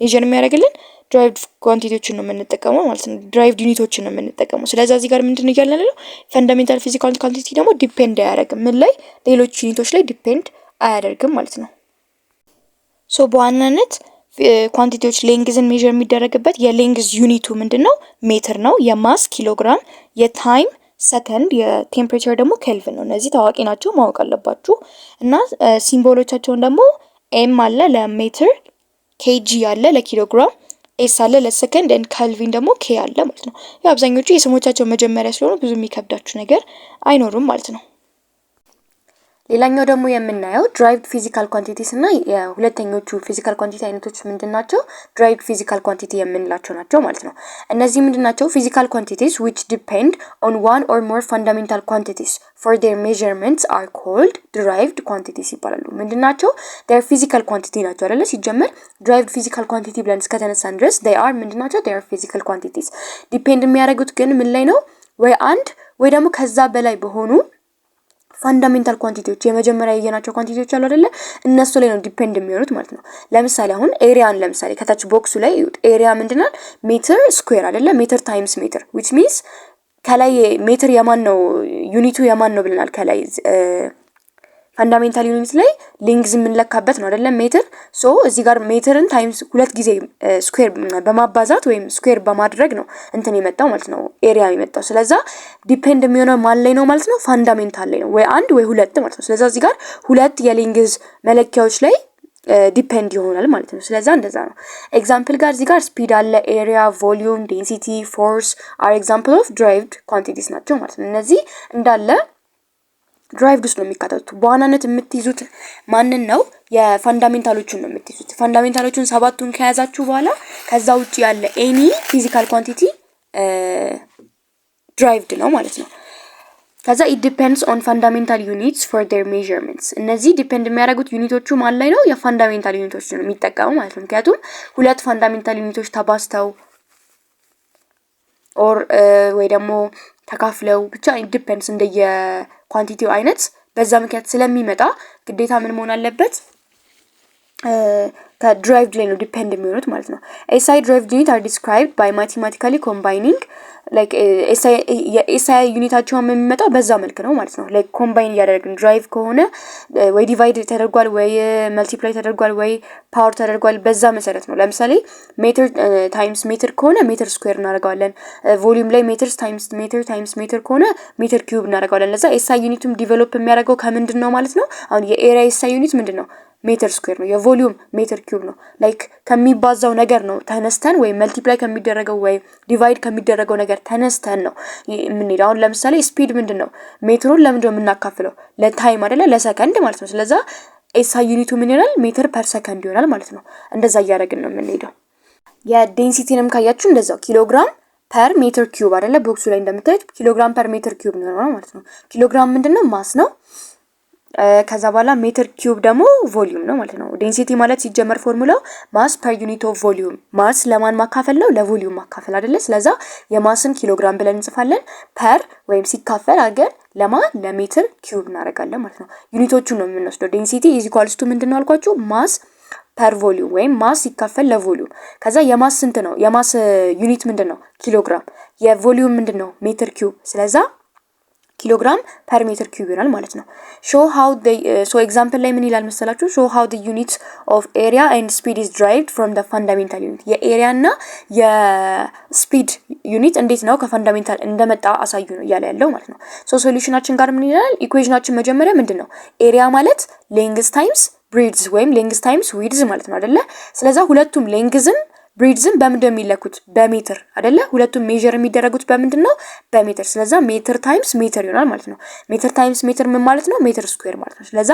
ሜዠር የሚያደርግልን ድራይቭድ ኳንቲቲዎችን ነው የምንጠቀመው ማለት ነው። ድራይቭድ ዩኒቶችን ነው የምንጠቀመው። ስለዚህ እዚህ ጋር ምንድነው እያልን ያለው? ፋንዳሜንታል ፊዚካል ኳንቲቲ ደግሞ ዲፔንድ አያደርግም ምን ላይ? ሌሎች ዩኒቶች ላይ ዲፔንድ አያደርግም ማለት ነው። ሶ በዋናነት ኳንቲቲዎች ሌንግዝን ሜዠር የሚደረግበት የሌንግዝ ዩኒቱ ምንድነው? ሜትር ነው። የማስ ኪሎግራም፣ የታይም ሰከንድ፣ የቴምፕሬቸር ደግሞ ኬልቪን ነው። እነዚህ ታዋቂ ናቸው፣ ማወቅ አለባችሁ። እና ሲምቦሎቻቸውን ደግሞ ኤም አለ ለሜትር፣ ኬጂ አለ ለኪሎግራም፣ ኤስ አለ ለሰከንድ ኤንድ ካልቪን ደግሞ ኬ አለ ማለት ነው። ያው አብዛኞቹ የስሞቻቸው መጀመሪያ ስለሆኑ ብዙ የሚከብዳችሁ ነገር አይኖርም ማለት ነው። ሌላኛው ደግሞ የምናየው ድራይቭድ ፊዚካል ኳንቲቲስ እና የሁለተኞቹ ፊዚካል ኳንቲቲ አይነቶች ምንድናቸው? ድራይቭድ ፊዚካል ኳንቲቲ የምንላቸው ናቸው ማለት ነው። እነዚህ ምንድናቸው? ፊዚካል ኳንቲቲስ which depend on one or more fundamental quantities for their measurements are called derived quantities ይባላሉ። ምንድናቸው? they are physical quantity ናቸው አይደለ? ሲጀመር ድራይቭድ ፊዚካል ኳንቲቲ ብለን እስከተነሳን ድረስ they are ምንድናቸው? they are physical quantities። ዲፔንድ የሚያደርጉት ግን ምን ላይ ነው? ወይ አንድ ወይ ደግሞ ከዛ በላይ በሆኑ ፋንዳሜንታል ኳንቲቲዎች የመጀመሪያ ያየናቸው ኳንቲቲዎች አሉ አይደለ? እነሱ ላይ ነው ዲፔንድ የሚሆኑት ማለት ነው። ለምሳሌ አሁን ኤሪያን ለምሳሌ ከታች ቦክሱ ላይ ኤሪያ ምንድነው? ሜትር ስኩዌር አይደለ? ሜትር ታይምስ ሜትር which means ከላይ ሜትር የማን ነው? ዩኒቱ የማን ነው ብለናል? ከላይ ፋንዳሜንታል ዩኒት ላይ ሌንግዝ የምንለካበት ነው አይደለም ሜትር። ሶ እዚህ ጋር ሜትርን ታይምስ ሁለት ጊዜ ስኩዌር በማባዛት ወይም ስኩዌር በማድረግ ነው እንትን የመጣው ማለት ነው ኤሪያ የመጣው። ስለዛ ዲፔንድ የሚሆነው ማን ላይ ነው ማለት ነው? ፋንዳሜንታል ላይ ነው፣ ወይ አንድ ወይ ሁለት ማለት ነው። ስለዛ እዚህ ጋር ሁለት የሌንግዝ መለኪያዎች ላይ ዲፔንድ ይሆናል ማለት ነው። ስለዛ እንደዛ ነው። ኤግዛምፕል ጋር እዚህ ጋር ስፒድ አለ፣ ኤሪያ፣ ቮሊዩም፣ ዴንሲቲ፣ ፎርስ አር ኤግዛምፕል ኦፍ ድራይቭድ ኳንቲቲስ ናቸው ማለት ነው። እነዚህ እንዳለ ድራይቭድ ውስጥ ነው የሚካተቱት። በዋናነት የምትይዙት ማንን ነው? የፋንዳሜንታሎቹን ነው የምትይዙት። ፋንዳሜንታሎቹን ሰባቱን ከያዛችሁ በኋላ ከዛ ውጪ ያለ ኤኒ ፊዚካል ኳንቲቲ ድራይቭድ ነው ማለት ነው። ከዛ it depends on fundamental units for their measurements። እነዚህ ዲፔንድ የሚያደርጉት ዩኒቶቹ ማን ላይ ነው? የፋንዳሜንታል ዩኒቶች ነው የሚጠቀሙ ማለት ነው። ምክንያቱም ሁለት ፋንዳሜንታል ዩኒቶች ተባዝተው ኦር ወይ ደግሞ ተካፍለው ብቻ ዲፔንድስ እንደየ ኳንቲቲው አይነት በዛ ምክንያት ስለሚመጣ ግዴታ ምን መሆን አለበት? ከድራይቭድ ላይ ነው ዲፔንድ የሚሆኑት ማለት ነው። ኤስአይ ድራይቭድ ዩኒት are described by mathematically combining like ኤስአይ ዩኒታቸውን የሚመጣው በዛ መልክ ነው ማለት ነው። like ኮምባይን እያደረግን ድራይቭ ከሆነ ወይ ዲቫይድ ተደርጓል ወይ መልቲፕላይ ተደርጓል ወይ ፓወር ተደርጓል፣ በዛ መሰረት ነው። ለምሳሌ ሜትር ታይምስ ሜትር ከሆነ ሜትር ስኩዌር እናደርጋለን። ቮሊዩም ላይ ሜትር ታይምስ ሜትር ከሆነ ሜትር ኪዩብ እናደርጋለን። ለዛ ኤስአይ ዩኒቱም ዲቨሎፕ የሚያደርገው ከምንድን ነው ማለት ነው? አሁን የኤሪያ ኤስአይ ዩኒት ምንድን ነው? ሜትር ስኩዌር ነው። የቮሊዩም ሜትር ኪዩብ ነው። ላይክ ከሚባዛው ነገር ነው ተነስተን ወይ መልቲፕላይ ከሚደረገው ወይ ዲቫይድ ከሚደረገው ነገር ተነስተን ነው የምንሄደው። አሁን ለምሳሌ ስፒድ ምንድነው? ሜትሩን ለምንድነው የምናካፍለው? ለታይም አይደለ? ለሰከንድ ማለት ነው። ስለዛ ኤስአይ ዩኒቱ ምን ይሆናል? ሜትር ፐር ሰከንድ ይሆናል ማለት ነው። እንደዛ እያደረግን ነው የምንሄደው። የዴንሲቲንም ካያችሁ እንደዛው ኪሎግራም ፐር ሜትር ኪዩብ አይደለ? ቦክሱ ላይ እንደምታዩት ኪሎግራም ፐር ሜትር ኪዩብ ነው ማለት ነው። ኪሎግራም ምንድነው? ማስ ነው። ከዛ በኋላ ሜትር ኪዩብ ደግሞ ቮሊዩም ነው ማለት ነው። ዴንሲቲ ማለት ሲጀመር ፎርሙላው ማስ ፐር ዩኒት ኦፍ ቮሊዩም። ማስ ለማን ማካፈል ነው? ለቮሊዩም ማካፈል አይደለ? ስለዛ የማስን ኪሎግራም ብለን እንጽፋለን። ፐር ወይም ሲካፈል አገር ለማን? ለሜትር ኪዩብ እናደርጋለን ማለት ነው። ዩኒቶቹን ነው የምንወስደው። ዴንሲቲ ኢዝ ኢኳልስ ቱ ምንድነው አልኳችሁ? ማስ ፐር ቮሊዩም ወይም ማስ ሲካፈል ለቮሊዩም። ከዛ የማስ ስንት ነው? የማስ ዩኒት ምንድነው? ኪሎግራም። የቮሊዩም ምንድነው? ሜትር ኪዩብ። ስለዛ ኪሎግራም ፐር ሜትር ኪዩብ ይሆናል ማለት ነው። show how the so example ላይ ምን ይላል መሰላችሁ? show how the units of area and speed is derived from the fundamental unit። የኤሪያ እና የስፒድ ዩኒት እንዴት ነው ከፋንዳሜንታል እንደመጣ አሳዩ ነው እያለ ያለው ማለት ነው። ሶ ሶሉሽናችን ጋር ምን ይላል? ኢኩዌሽናችን መጀመሪያ ምንድነው? ኤሪያ ማለት ሌንግዝ ታይምስ ብሪድዝ ወይም ሌንግዝ ታይምስ ዊድዝ ማለት ነው አይደለ? ስለዛ ሁለቱም ሌንግዝም ብሪድዝም በምንድነው የሚለኩት? በሜትር አይደለ? ሁለቱም ሜዠር የሚደረጉት በምንድነው? በሜትር። ስለዛ ሜትር ታይምስ ሜትር ይሆናል ማለት ነው። ሜትር ታይምስ ሜትር ምን ማለት ነው? ሜትር ስኩዌር ማለት ነው። ስለዛ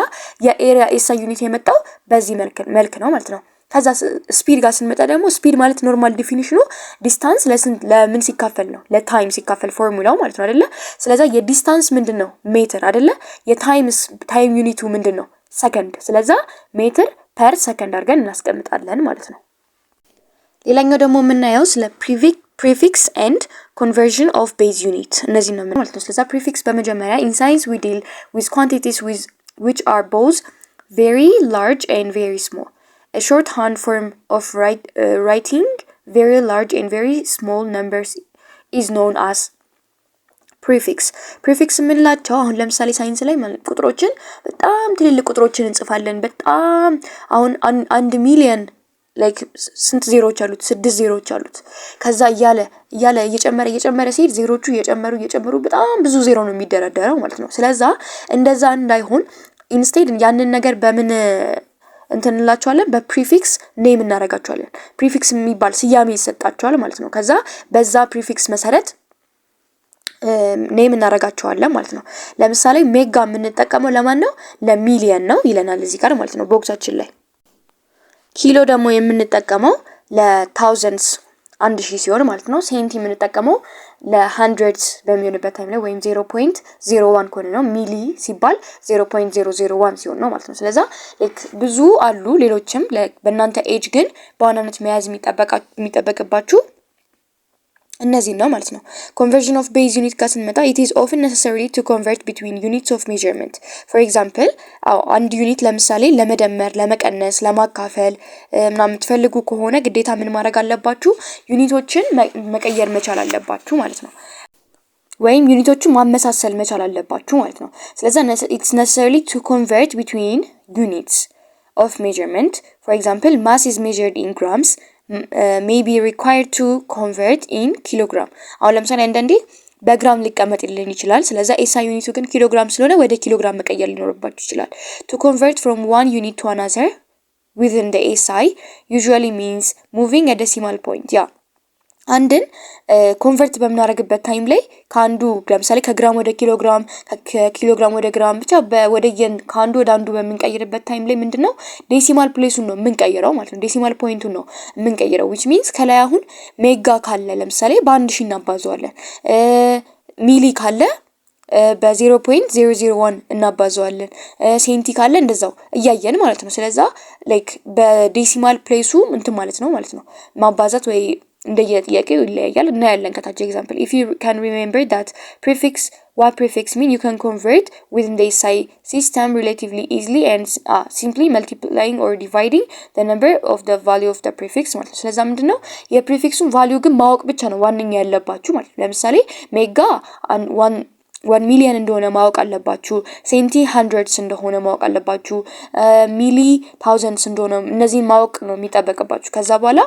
የኤሪያ ኤስአይ ዩኒት የመጣው በዚህ መልክ ነው ማለት ነው። ከዛ ስፒድ ጋር ስንመጣ ደግሞ ስፒድ ማለት ኖርማል ዲፊኒሽኑ ዲስታንስ ለምን ሲካፈል ነው? ለታይም ሲካፈል ፎርሙላው ማለት ነው አይደለ? ስለዛ የዲስታንስ ምንድነው? ሜትር አይደለ? ታይም ዩኒቱ ምንድነው? ሰከንድ። ስለዛ ሜትር ፐር ሰከንድ አድርገን እናስቀምጣለን ማለት ነው። ሌላኛው ደግሞ የምናየው ስለ prefix and conversion of base unit እነዚህ ነው ማለት ነው። ስለዛ prefix በመጀመሪያ in science we deal with quantities which are both very large and very small. A shorthand form of writing very large and very small numbers is known as ፕሪፊክስ የምንላቸው አሁን ለምሳሌ ሳይንስ ላይ ቁጥሮችን በጣም ትልልቅ ቁጥሮችን እንጽፋለን። በጣም አሁን 1 ሚሊዮን ላይክ ስንት ዜሮዎች አሉት? 6 ዜሮዎች አሉት። ከዛ እያለ እየጨመረ ሲሄድ ዜሮቹ እየጨመሩ በጣም ብዙ ዜሮ ነው የሚደረደረው ማለት ነው። ስለዛ እንደዛ እንዳይሆን ኢንስቴድ ያንን ነገር በምን እንትንላቸዋለን? በፕሪፊክስ ኔም እናደርጋቸዋለን። ፕሪፊክስ የሚባል ስያሜ ይሰጣቸዋል ማለት ነው። ከዛ በዛ ፕሪፊክስ መሰረት ኔም እናደርጋቸዋለን ማለት ነው። ለምሳሌ ሜጋ የምንጠቀመው ለማን ነው? ለሚሊየን ነው ይለናል እዚህ ጋር ማለት ነው ቦክሳችን ላይ። ኪሎ ደግሞ የምንጠቀመው ለታውዘንድስ 1000 ሲሆን ማለት ነው። ሴንቲ የምንጠቀመው ለሀንድረድስ በሚሆንበት ታይም ላይ ወይም 0.01 ከሆነ ነው። ሚሊ ሲባል 0.001 ሲሆን ነው ማለት ነው። ስለዛ ብዙ አሉ ሌሎችም በእናንተ ኤጅ ግን በዋናነት መያዝ የሚጠበቅባችሁ እነዚህ ነው ማለት ነው። conversion of base unit ጋር ስንመጣ it is often necessary to convert between units of measurement. for example አንድ ዩኒት ለምሳሌ ለመደመር፣ ለመቀነስ፣ ለማካፈል ምናምን የምትፈልጉ ከሆነ ግዴታ ምን ማድረግ አለባችሁ? ዩኒቶችን መቀየር መቻል አለባችሁ ማለት ነው። ወይም ዩኒቶችን ማመሳሰል መቻል አለባችሁ ማለት ነው። ስለዚህ it's necessary to convert between units of measurement. for example mass is measured in grams may be required to convert in kilogram. አሁን ለምሳሌ አንዳንዴ በግራም ሊቀመጥልን ይችላል። ስለዚህ ኤስአይ ዩኒቱ ግን ኪሎግራም ስለሆነ ወደ ኪሎግራም መቀየር ሊኖርባችሁ ይችላል። to convert from one unit to another within the SI usually means moving a decimal point. አንድን ኮንቨርት በምናደርግበት ታይም ላይ ከአንዱ ለምሳሌ ከግራም ወደ ኪሎግራም፣ ከኪሎግራም ወደ ግራም ብቻ ከአንዱ ወደ አንዱ በምንቀይርበት ታይም ላይ ምንድነው ዴሲማል ፕሌሱን ነው የምንቀይረው ማለት ነው። ዴሲማል ፖይንቱን ነው የምንቀይረው which means ከላይ አሁን ሜጋ ካለ ለምሳሌ በ1000 እናባዘዋለን። ሚሊ ካለ በ0.001 እናባዘዋለን። ሴንቲ ካለ እንደዛው እያየን ማለት ነው። ስለዛ በዴሲማል ፕሌሱ እንትን ማለት ነው ማባዛት ወይ እንደየጥያቄው ይለያያል። እናያለን ከታች ኤግዛምፕል if you can remember that what prefix mean you can convert within the SI system relatively easily and simply multiplying or dividing the number of the value of the prefix ማለት ነው። ስለዛ ምንድነው የፕሪፊክሱን ቫልዩ ግን ማወቅ ብቻ ነው ዋንኛ ያለባችሁ ማለት ነው። ለምሳሌ ሜጋ 1 ሚሊዮን እንደሆነ ማወቅ አለባችሁ። ሴንቲ hundreds እንደሆነ ማወቅ አለባችሁ። ሚሊ ታውዘንድስ እንደሆነ እነዚህን ማወቅ ነው የሚጠበቅባችሁ። ከዛ በኋላ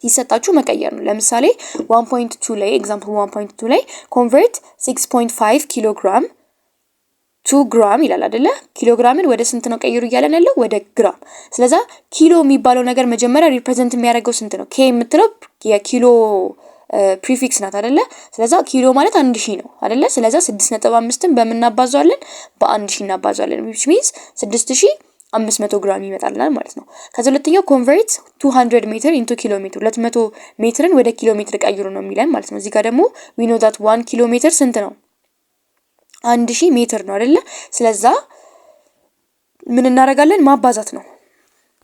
ይሰጣችሁ መቀየር ነው። ለምሳሌ 1.2 ላይ ኤግዛምፕል 1.2 ላይ ኮንቨርት 6.5 ኪሎግራም ቱ ግራም ይላል አይደለ? ኪሎግራምን ወደ ስንት ነው ቀይሩ እያለን ያለው? ወደ ግራም። ስለዛ ኪሎ የሚባለው ነገር መጀመሪያ ሪፕሬዘንት የሚያደርገው ስንት ነው? ኬ የምትለው የኪሎ ፕሪፊክስ ናት አይደለ? ስለዛ ኪሎ ማለት 1000 ነው አይደለ? ስለዛ 6.5ን በመናባዛዋለን በ1000 እናባዛዋለን which means 6500 ግራም ይመጣልናል ማለት ነው። ከዛ ሁለተኛው ኮንቨርት 200 ሜትር ኢንቱ ኪሎ ሜትር 200 ሜትርን ወደ ኪሎ ሜትር ቀይሩ ነው የሚለን ማለት ነው። እዚህ ጋር ደግሞ we know that 1 ኪሎ ሜትር ስንት ነው? 1000 ሜትር ነው አይደለ? ስለዛ ምን እናደርጋለን? ማባዛት ነው።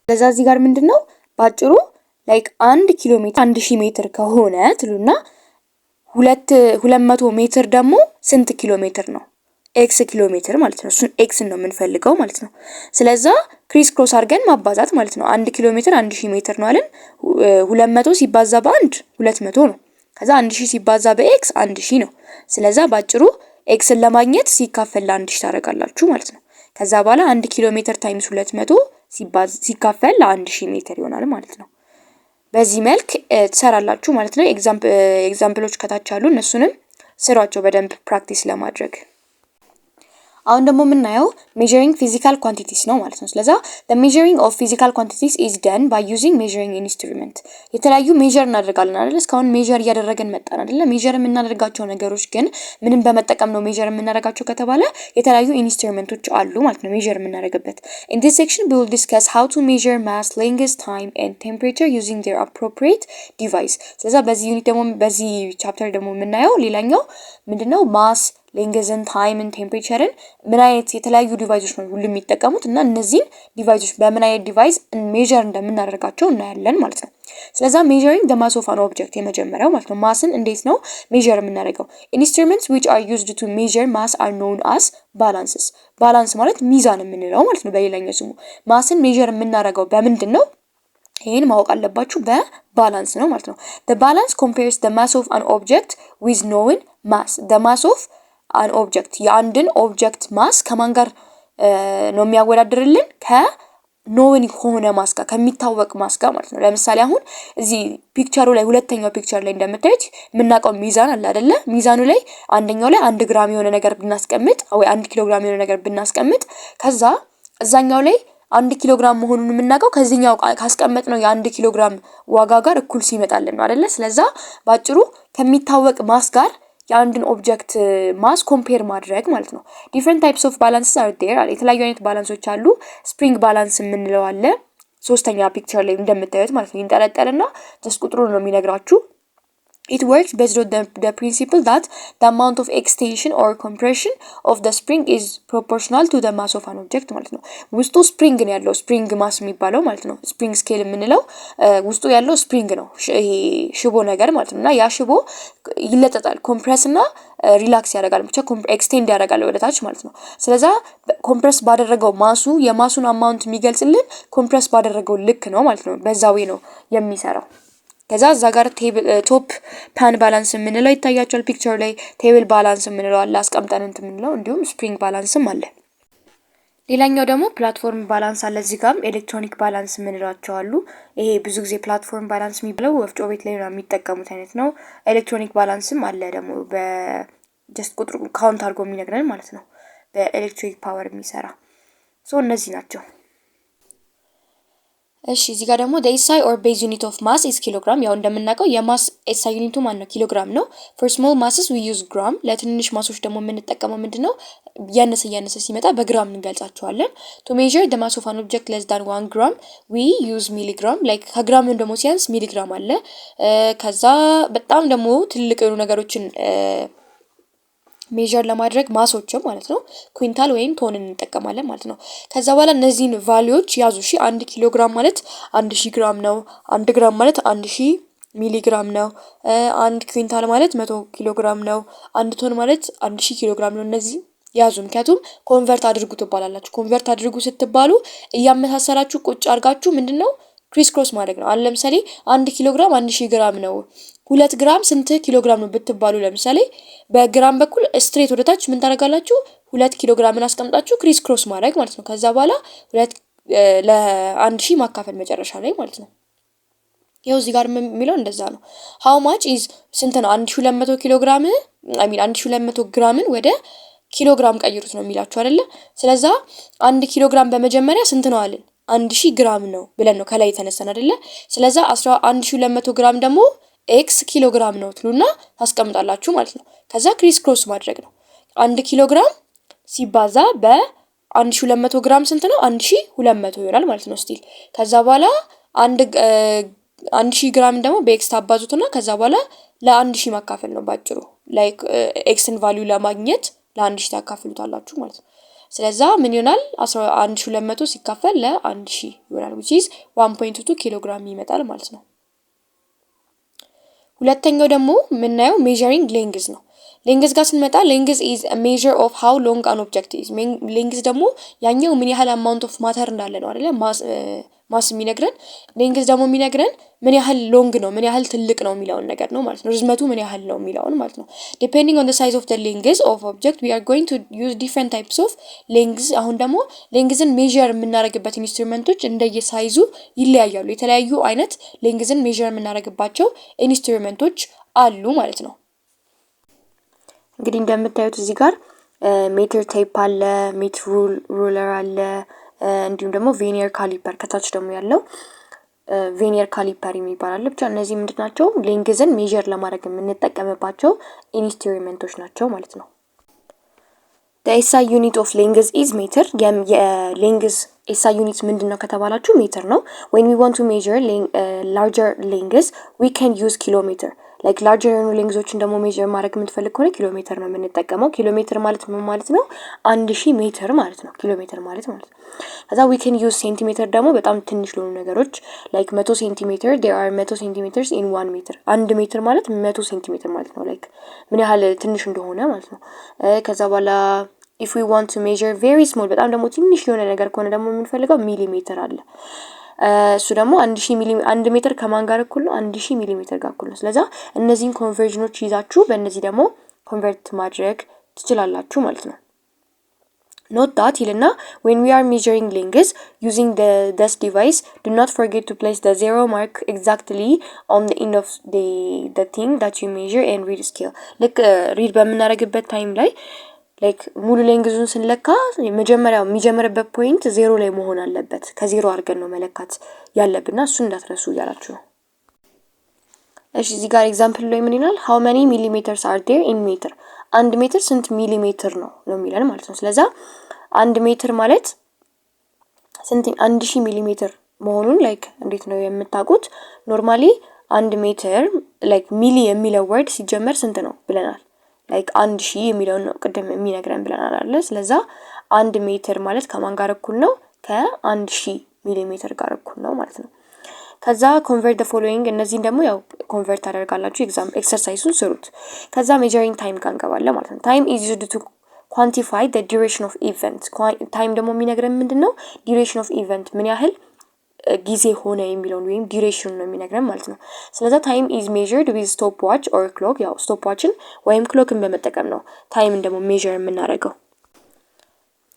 ስለዛ እዚህ ጋር ምንድነው ባጭሩ 1 ኪሎ ሜትር 1000 ሜትር ከሆነ ትሉና 200 ሜትር ደግሞ ስንት ኪሎ ሜትር ነው? ኤክስ ኪሎ ሜትር ማለት ነው። እሱን ኤክስ ነው የምንፈልገው ማለት ነው። ስለዛ ክሪስ ክሮስ አድርገን ማባዛት ማለት ነው። 1 ኪሎ ሜትር 1000 ሜትር ነው አለን። 200 ሲባዛ በ1 200 ነው። ከዛ 1000 ሲባዛ በኤክስ 1000 ነው። ስለዛ ባጭሩ ኤክስን ለማግኘት ሲካፈል ለ1000 ታደርጋላችሁ ማለት ነው። ከዛ በኋላ 1 ኪሎ ሜትር ታይምስ 200 ሲካፈል ለ1000 ሜትር ይሆናል ማለት ነው። በዚህ መልክ ትሰራላችሁ ማለት ነው። ኤግዛምፕሎች ከታች አሉ። እነሱንም ስሯቸው በደንብ ፕራክቲስ ለማድረግ። አሁን ደግሞ የምናየው measuring physical quantities ነው ማለት ነው። ስለዚህ the measuring of physical quantities is done by using measuring instrument። የተለያዩ ሜዠር እናደርጋለን አይደል? እስካሁን ሜዠር እያደረገን መጣን አይደል? ሜዠር የምናደርጋቸው ነገሮች ግን ምንም በመጠቀም ነው ሜዠር የምናደርጋቸው ከተባለ የተለያዩ ኢንስትሩመንቶች አሉ ማለት ነው ሜዠር የምናደርግበት። In this section we will discuss how to measure mass, length, time and temperature using their appropriate device። ስለዚህ በዚህ ዩኒት ደግሞ በዚህ ቻፕተር ደግሞ የምናየው ሌላኛው ምንድነው ማስ ሌንግዝን ታይምን ቴምፕሬቸርን ምን አይነት የተለያዩ ዲቫይሶች ነው ሁሉ የሚጠቀሙት እና እነዚህን ዲቫይሶች በምን አይነት ዲቫይስ ሜዠር እንደምናደርጋቸው እናያለን ማለት ነው። ስለዚህ measuring the mass of an object የመጀመሪያው ማለት ነው ማስን እንዴት ነው ሜዠር የምናደርገው? Instruments which are used to measure mass are known as balances። ባላንስ ማለት ሚዛን የምንለው ማለት ነው በሌላኛው ስሙ። ማስን ሜዠር የምናደርገው በምንድን ነው? ይሄን ማወቅ አለባችሁ በባላንስ ነው ማለት ነው። The balance compares the mass of an object with known mass። the mass of an object የአንድን ኦብጀክት ማስ ከማን ጋር ነው የሚያወዳድርልን? ከኖውን ሆነ ማስ ጋር ከሚታወቅ ማስ ጋር ማለት ነው። ለምሳሌ አሁን እዚህ ፒክቸሩ ላይ ሁለተኛው ፒክቸር ላይ እንደምታዩት የምናውቀው ሚዛን አለ አይደለ? ሚዛኑ ላይ አንደኛው ላይ 1 ግራም የሆነ ነገር ብናስቀምጥ ወይ 1 ኪሎ ግራም የሆነ ነገር ብናስቀምጥ ከዛ እዛኛው ላይ 1 ኪሎ ግራም መሆኑን የምናውቀው ከዚህኛው ካስቀመጥነው የ1 ኪሎ ግራም ዋጋ ጋር እኩል ሲመጣልን ነው አይደለ? ስለዚህ ባጭሩ ከሚታወቅ ማስ ጋር የአንድን ኦብጀክት ማስ ኮምፔር ማድረግ ማለት ነው። different types of balances are there። የተለያዩ አይነት ባላንሶች አሉ። ስፕሪንግ ባላንስ የምንለው አለ። ሶስተኛ ፒክቸር ላይ እንደምታዩት ማለት ነው። ይንጠለጠልና ጀስት ቁጥሩን ነው የሚነግራችሁ። It works based on the principle that the amount of extension or compression of the spring is proportional to the mass of an object ማለት ነው። ውስጡ ስፕሪንግ ነው ያለው ስፕሪንግ ማስ የሚባለው ማለት ነው። ስፕሪንግ ስኬል የምንለው ውስጡ ያለው ስፕሪንግ ነው ይሄ ሽቦ ነገር ማለት ነው። እና ያ ሽቦ ይለጠጣል ኮምፕረስ እና ሪላክስ ያደርጋል ብቻ ኤክስቴንድ ያደርጋል ወደታች ማለት ነው። ስለዚህ ኮምፕረስ ባደረገው ማሱ የማሱን አማውንት የሚገልጽልን ኮምፕረስ ባደረገው ልክ ነው ማለት ነው። በዛው ነው የሚሰራው። ከዛ እዛ ጋር ቶፕ ፓን ባላንስ የምንለው ይታያቸዋል ፒክቸር ላይ። ቴብል ባላንስ የምንለው አለ አስቀምጠን የምንለው እንዲሁም ስፕሪንግ ባላንስም አለ። ሌላኛው ደግሞ ፕላትፎርም ባላንስ አለ። እዚህ ጋርም ኤሌክትሮኒክ ባላንስ የምንላቸው አሉ። ይሄ ብዙ ጊዜ ፕላትፎርም ባላንስ የሚባለው ወፍጮ ቤት ላይ ነው የሚጠቀሙት አይነት ነው። ኤሌክትሮኒክ ባላንስም አለ ደግሞ በጀስት ቁጥሩ ካውንት አድርጎ የሚነግረን ማለት ነው በኤሌክትሪክ ፓወር የሚሰራ እነዚህ ናቸው። እሺ እዚህ ጋር ደግሞ the SI or base unit of mass is kilogram። ያው እንደምናውቀው የማስ SI ዩኒቱ ማን ነው? ኪሎግራም ነው። for small masses we use gram። ለትንንሽ ማሶች ደግሞ የምንጠቀመው ምንድነው? ያነሰ ሲመጣ በግራም እንገልጻቸዋለን። to measure the mass of an object less than 1 gram we use milligram። like ከግራም ደግሞ ሲያንስ ሚሊግራም አለ። ከዛ በጣም ደግሞ ትልቅ የሆኑ ነገሮችን ሜዠር ለማድረግ ማሶችም ማለት ነው ኩንታል ወይም ቶን እንጠቀማለን ማለት ነው። ከዛ በኋላ እነዚህን ቫልዩዎች ያዙ። 1 ኪሎ ግራም ማለት 1000 ግራም ነው። 1 ግራም ማለት 1000 ሚሊ ግራም ነው። 1 ኩንታል ማለት 100 ኪሎ ግራም ነው። 1 ቶን ማለት 1000 ኪሎ ግራም ነው። እነዚህ ያዙ። ምክንያቱም ኮንቨርት አድርጉ ትባላላችሁ። ኮንቨርት አድርጉ ስትባሉ እያመሳሰላችሁ ቁጭ አድርጋችሁ ምንድነው ክሪስ ክሮስ ማድረግ ነው። ለምሳሌ 1 ኪሎ ግራም 1000 ግራም ነው። 2 ግራም ስንት ኪሎ ግራም ነው ብትባሉ ለምሳሌ በግራም በኩል ስትሬት ወደታች ምን ታደርጋላችሁ? 2 ኪሎ ግራምን አስቀምጣችሁ ክሪስ ክሮስ ማድረግ ማለት ነው። ከዛ በኋላ 2 ለ1000 ማካፈል መጨረሻ ላይ ማለት ነው። ይሄው እዚህ ጋር የሚለው እንደዛ ነው። how much is ስንት ነው? 1200 ኪሎ ግራም 1200 ግራምን ወደ ኪሎ ግራም ቀይሩት ነው የሚላችሁ አይደለ? ስለዚህ 1 ኪሎ ግራም በመጀመሪያ ስንት ነው አለን? 1000 ግራም ነው ብለን ነው ከላይ የተነሳን አይደለ? ስለዚህ 1200 ግራም ደግሞ ኤክስ ኪሎ ግራም ነው ትሉና ታስቀምጣላችሁ ማለት ነው። ከዛ ክሪስ ክሮስ ማድረግ ነው። 1 ኪሎ ግራም ሲባዛ በ1200 ግራም ስንት ነው? 1200 ይሆናል ማለት ነው ስቲል። ከዛ በኋላ 1000 ግራም ደግሞ በኤክስ ታባዙትና ከዛ በኋላ ለ1000 ማካፈል ነው ባጭሩ። ላይክ ኤክስን ቫልዩ ለማግኘት ለ1000 ታካፍሉታላችሁ ማለት ነው። ስለዛ ምን ይሆናል? 1200 ሲካፈል ለ1000 ይሆናል which is 1.2 ኪሎ ግራም ይመጣል ማለት ነው። ሁለተኛው ደግሞ የምናየው measuring length ነው። length ጋር ስንመጣ length is a measure of how long an object is። length ደግሞ ያኛው ምን ያህል amount of matter እንዳለ ነው አይደለ? ማስ የሚነግረን length ደግሞ የሚነግረን ምን ያህል ሎንግ ነው ምን ያህል ትልቅ ነው የሚለውን ነገር ነው ማለት ነው። ርዝመቱ ምን ያህል ነው የሚለውን ማለት ነው። depending on the size of the length of object we are going to use different types of lengths። አሁን ደግሞ lengthን measure የምናደርግበት ኢንስትሩመንቶች እንደየሳይዙ ይለያያሉ። የተለያዩ አይነት lengthን measure የምናደርግባቸው ኢንስትሩመንቶች አሉ ማለት ነው። እንግዲህ እንደምታዩት እዚህ ጋር ሜትር ቴፕ አለ፣ ሜትር ሩለር አለ፣ እንዲሁም ደግሞ ቬኒየር ካሊፐር ከታች ደግሞ ያለው ቬኒየር ካሊፐር የሚባል አለ። ብቻ እነዚህ ምንድን ናቸው? ሌንግዝን ሜዥር ለማድረግ የምንጠቀምባቸው ኢንስትሩሜንቶች ናቸው ማለት ነው። ኤስአይ ዩኒት ኦፍ ሌንግዝ ኢዝ ሜትር። የሌንግዝ ኤስአይ ዩኒት ምንድን ነው ከተባላችሁ ሜትር ነው። ዌን ዊ ዋንት ቱ ሜዥር ላርጀር ሌንግዝ ዊ ካን ዩዝ ኪሎ ሜትር። ላይክ ላርጀር የሆኑ ሌንግዞችን ደግሞ ሜዥር ማድረግ የምትፈልግ ከሆነ ኪሎ ሜትር ነው የምንጠቀመው። ኪሎ ሜትር ማለት ምን ማለት ነው? 1000 ሜትር ማለት ነው ኪሎ ሜትር ማለት ነው። ከዛ ዊ ካን ዩዝ ሴንቲሜትር ደግሞ በጣም ትንሽ ለሆኑ ነገሮች ላይክ 100 ሴንቲሜትር ዴር አር 100 ሴንቲሜትርስ ኢን 1 ሜትር። 1 ሜትር ማለት 100 ሴንቲሜትር ማለት ነው። ላይክ ምን ያህል ትንሽ እንደሆነ ማለት ነው። ከዛ በኋላ if we want to measure very small በጣም ደግሞ ትንሽ የሆነ ነገር ከሆነ ደግሞ የምንፈልገው ሚሊሜትር አለ። እሱ ደግሞ 1 ሜትር ከማን ጋር እኩል ነው? 1000 ሚሊሜትር ጋር እኩል ነው። ስለዚህ እነዚህን ኮንቨርዥኖች ይዛችሁ በእነዚህ ደግሞ ኮንቨርት ማድረግ ትችላላችሁ ማለት ነው። Note that ይልና when we are measuring lengths using this device, do not forget to place the zero mark exactly on the end of the thing that you measure and read scale. ልክ ሪድ በምናደርግበት ታይም ላይ ላይክ ሙሉ ሌንግዙን ስንለካ መጀመሪያው የሚጀምርበት ፖይንት ዜሮ ላይ መሆን አለበት። ከዜሮ አድርገን ነው መለካት ያለብንና እሱ እንዳትረሱ እያላችሁ ነው። እሺ እዚህ ጋር ኤግዛምፕል ላይ ምን ይላል? how many millimeters are there in meter? 1 ሜትር ስንት ሚሊሜትር ነው የሚለን ማለት ነው። ስለዚህ 1 ሜትር ማለት ስንት 1000 ሚሊሜትር መሆኑን ላይክ እንዴት ነው የምታውቁት? ኖርማሊ 1 ሜትር ላይክ ሚሊ የሚለው ወርድ ሲጀመር ስንት ነው ብለናል? ላይክ 1000 የሚለው ነው ቅድም የሚነግረን ብለናል አይደል? ስለዚህ 1 ሜትር ማለት ከማን ጋር እኩል ነው? ከ1000 ሚሊሜትር ጋር እኩል ነው ማለት ነው። ከዛ ኮንቨርት the following እነዚህን ደግሞ ያው ኮንቨርት ታደርጋላችሁ። ኤክሰርሳይሱን ስሩት። ከዛ ሜጀሪንግ ታይም ጋር እንገባለን ማለት ነው። ታይም is used to quantify the duration of event። ታይም ደግሞ የሚነግረን ምንድነው? duration of event ምን ያህል ጊዜ ሆነ የሚለውን ወይም ዱሬሽን ነው የሚነግረን ማለት ነው። ስለዚህ ታይም is measured with stopwatch or clock። ያው ስቶፕዋችን ወይም ክሎክን በመጠቀም ነው ታይምን ደግሞ ሜዥር የምናደርገው።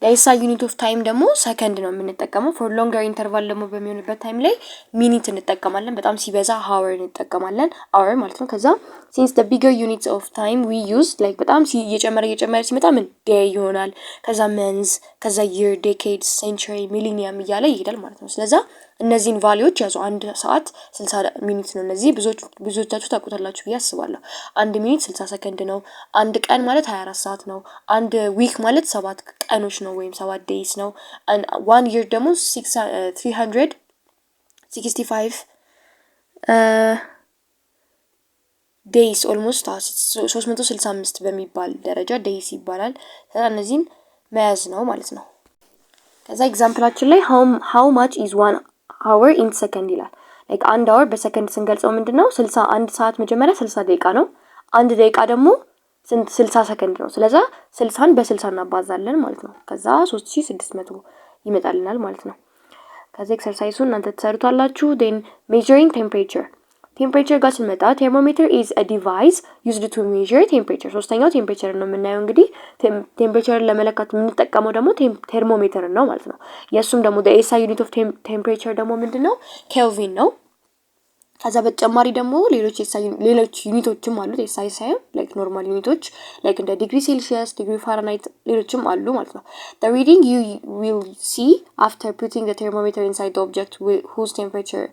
የኤስአይ ዩኒት ኦፍ ታይም ደግሞ ሰከንድ ነው የምንጠቀመው። ፎር ሎንገር ኢንተርቫል ደግሞ በሚሆንበት ታይም ላይ ሚኒት እንጠቀማለን። በጣም ሲበዛ ሃወር እንጠቀማለን። አወር ማለት ነው። ከዛ since the bigger units of time we use like በጣም እየጨመረ ሲመጣ ምን ዴይ ይሆናል። ከዛ መንዝ፣ ከዛ year፣ decades፣ century፣ millennium እያለ ይሄዳል ማለት ነው። ስለዚህ እነዚህን ቫልዩዎች ያዙ። 1 ሰዓት 60 ሚኒት ነው። እነዚህ ብዙዎቻችሁ ታውቁታላችሁ ብዬ አስባለሁ። 1 ሚኒት 60 ሰከንድ ነው። 1 ቀን ማለት 24 ሰዓት ነው። 1 ዊክ ማለት 7 ቀኖች ነው ወይም 7 ዴይስ ነው። 1 year ደግሞ 365 ዴይስ ኦልሞስት 365 በሚባል ደረጃ ዴይስ ይባላል። እነዚህን መያዝ ነው ማለት ነው። ከዛ ኤግዛምፕላችን ላይ how much is 1 hour in second ይላል። ላይክ 1 hour በሰከንድ ስንገልጸው ምንድነው? 61 ሰዓት መጀመሪያ 60 ደቂቃ ነው። 1 ደቂቃ ደግሞ 60 ሰከንድ ነው። ስለዚህ 60ን በ60 እናባዛለን ማለት ነው። ከዛ 3600 ይመጣልናል ማለት ነው። ከዛ ኤክሰርሳይሱን እናንተ ተሰሩታላችሁ። then measuring temperature ጋር ስንመጣ thermometer is a device used to measure temperature። ሶስተኛው ቴምፕሬቸር ነው የምናየው። እንግዲህ ቴምፕሬቸርን ለመለካት የምንጠቀመው ደግሞ ቴርሞሜትር ነው ማለት ነው። የሱም ደግሞ the SI unit of temperature ደግሞ ምንድነው? ኬልቪን ነው። ከዛ በተጨማሪ ደግሞ ሌሎች ዩኒቶችም አሉ። SI ሳይሆን ላይክ ኖርማል ዩኒቶች ላይክ እንደ ዲግሪ ሴልሺየስ፣ ዲግሪ ፋራናይት ሌሎችም አሉ ማለት ነው። the reading you will see after putting the thermometer inside the object whose temperature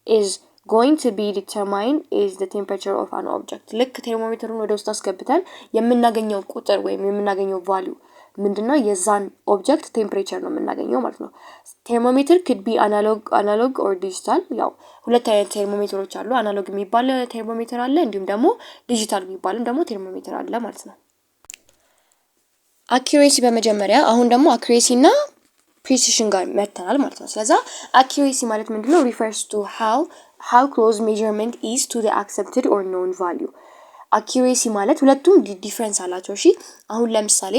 is going to be determined is the temperature of an object። ልክ ቴርሞሜትሩን ወደ ውስጥ አስገብተን የምናገኘው ቁጥር ወይም የምናገኘው ቫልዩ ምንድነው? የዛን ኦብጀክት ቴምፕሬቸር ነው የምናገኘው ማለት ነው። ቴርሞሜትር could be analog or digital። ያው ሁለት አይነት ቴርሞሜትሮች አሉ። አናሎግ የሚባል ቴርሞሜትር አለ፣ እንዲሁም ደግሞ ዲጂታል የሚባልም ደግሞ ቴርሞሜትር አለ ማለት ነው። አኪዩሬሲ በመጀመሪያ አሁን ደግሞ አኪዩሬሲ እና ፕሪሲሽን ጋር መተናል ማለት ነው። ስለዚህ አኪዩሬሲ ማለት ምንድነው? refers to how close measurement is to the accepted or known value። አኪዩሬሲ ማለት ሁለቱም ዲፍረንስ አላቸው። እሺ አሁን ለምሳሌ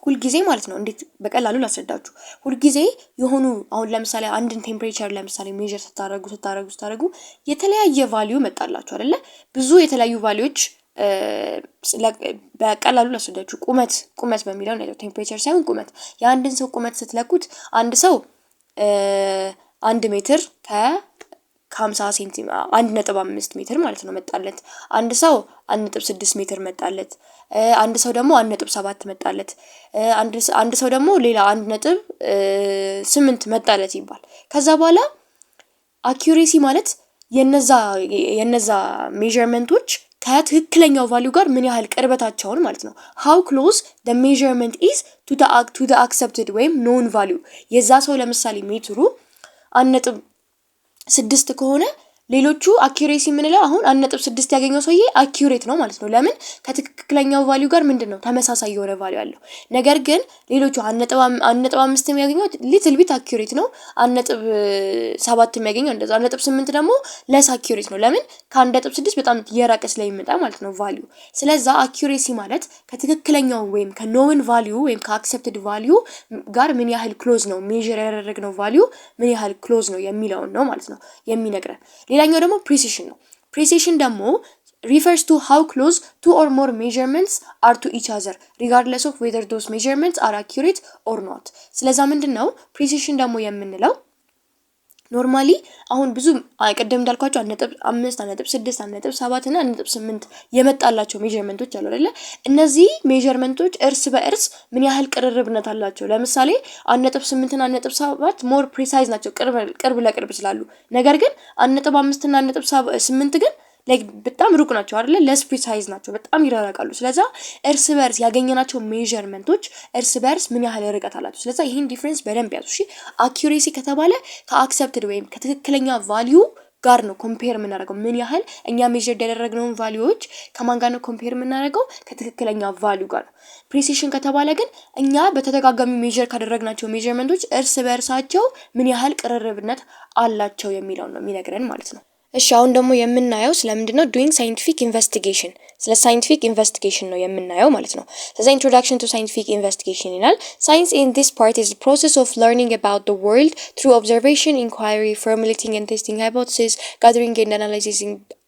ሁልጊዜ ማለት ነው እንዴት በቀላሉ ላስረዳችሁ። ሁልጊዜ የሆኑ አሁን ለምሳሌ አንድን ቴምፕሬቸር ለምሳሌ ሜዠር ስታደርጉ የተለያየ ቫልዩ መጣላችሁ አይደለ? ብዙ የተለያዩ ቫልዩዎች በቀላሉ ላስረዳችሁ። ቁመት በሚለው ነው ቴምፕሬቸር ሳይሆን ቁመት። የአንድን ሰው ቁመት ስትለኩት አንድ ሰው 1 ሜትር ከ50 ሴንቲሜትር 1.5 ሜትር ማለት ነው መጣለት። አንድ ሰው 1.6 ሜትር መጣለት። አንድ ሰው ደግሞ 1.7 መጣለት። አንድ ሰው ደግሞ ሌላ 1.8 መጣለት ይባል። ከዛ በኋላ አኪዩሬሲ ማለት የነዛ ሜዠርመንቶች ከትክክለኛው ቫልዩ ጋር ምን ያህል ቅርበታቸውን ማለት ነው። how close the measurement is to the accepted ወይም known value። የዛ ሰው ለምሳሌ ሜትሩ 1.6 ከሆነ ሌሎቹ አኪዩሬሲ የምንለው አሁን 1.6 ያገኘው ሰውዬ አኪዩሬት ነው ማለት ነው። ለምን? ከትክክለኛው ቫልዩ ጋር ምንድነው ተመሳሳይ የሆነ ቫልዩ አለው። ነገር ግን ሌሎቹ 1.5 የሚያገኘው ሊትል ቢት አኪዩሬት ነው። 1.7 የሚያገኘው እንደዛ 1.8 ደግሞ ለስ አኪዩሬት ነው። ለምን? ከ1.6 በጣም የራቀ ስለሚመጣ ማለት ነው ቫልዩ። ስለዛ አኪዩሬሲ ማለት ከትክክለኛው ወይም ከኖውን ቫልዩ ወይም ከአክሰፕትድ ቫልዩ ጋር ምን ያህል ክሎዝ ነው ሜዥር ያደረግነው ቫልዩ ምን ያህል ክሎዝ ነው የሚለውን ነው ማለት ነው የሚነግረን። ሌላኛው ደግሞ ፕሪሲሽን ነው። ፕሪሲሽን ደግሞ refers to how close two or more measurements are to each other regardless of whether those measurements are accurate or not። ስለዛ ምንድነው ፕሪሲሽን ደግሞ የምንለው ኖርማሊ አሁን ብዙ ቀደም እንዳልኳችሁ 1.5 1.6 1.7 እና 1.8 የመጣላቸው ሜዠርመንቶች አሉ አይደለ? እነዚህ ሜዠርመንቶች እርስ በእርስ ምን ያህል ቅርርብነት አላቸው። ለምሳሌ 1.8 እና 1.7 ሞር ፕሪሳይዝ ናቸው ቅርብ ለቅርብ ስላሉ። ነገር ግን 1.5 እና 1.8 ግን ላይክ በጣም ሩቅ ናቸው አይደለ? ለስ ፕሪሳይዝ ናቸው፣ በጣም ይራራቃሉ። ስለዛ እርስ በርስ ያገኘናቸው ሜዠርመንቶች እርስ በርስ ምን ያህል ርቀት አላቸው። ስለዛ ይሄን ዲፈረንስ በደንብ ያዙ እሺ። አኪዩሬሲ ከተባለ ከአክሰፕትድ ወይም ከትክክለኛ ቫልዩ ጋር ነው ኮምፔር የምናደርገው። ምን ያህል እኛ ሜዠር ያደረግነውን ቫልዩዎች ከማን ጋር ነው ኮምፔር የምናደርገው? ከትክክለኛ ቫልዩ ጋር ነው። ፕሪሲሽን ከተባለ ግን እኛ በተደጋጋሚ ሜዠር ካደረግናቸው ሜዠርመንቶች እርስ በርሳቸው ምን ያህል ቅርርብነት አላቸው የሚለው ነው የሚነግረን ማለት ነው። እሺ አሁን ደግሞ የምናየው ስለምንድነው ዱይንግ ሳይንቲፊክ ኢንቨስቲጌሽን፣ ስለ ሳይንቲፊክ ኢንቨስቲጌሽን ነው የምናየው ማለት ነው። ስለዚህ ኢንትሮዳክሽን ቱ ሳይንቲፊክ ኢንቨስቲጌሽን ይላል። ሳይንስ ኢን ዲስ ፓርት ኢዝ ዘ ፕሮሰስ ኦፍ ለርኒንግ አባውት ዘ ወርልድ ትሩ ኦብዘርቬሽን፣ ኢንኳይሪ፣ ፎርሙሌቲንግ ኤንድ ቴስቲንግ ሃይፖቴሲስ፣ ጋዘሪንግ ኤንድ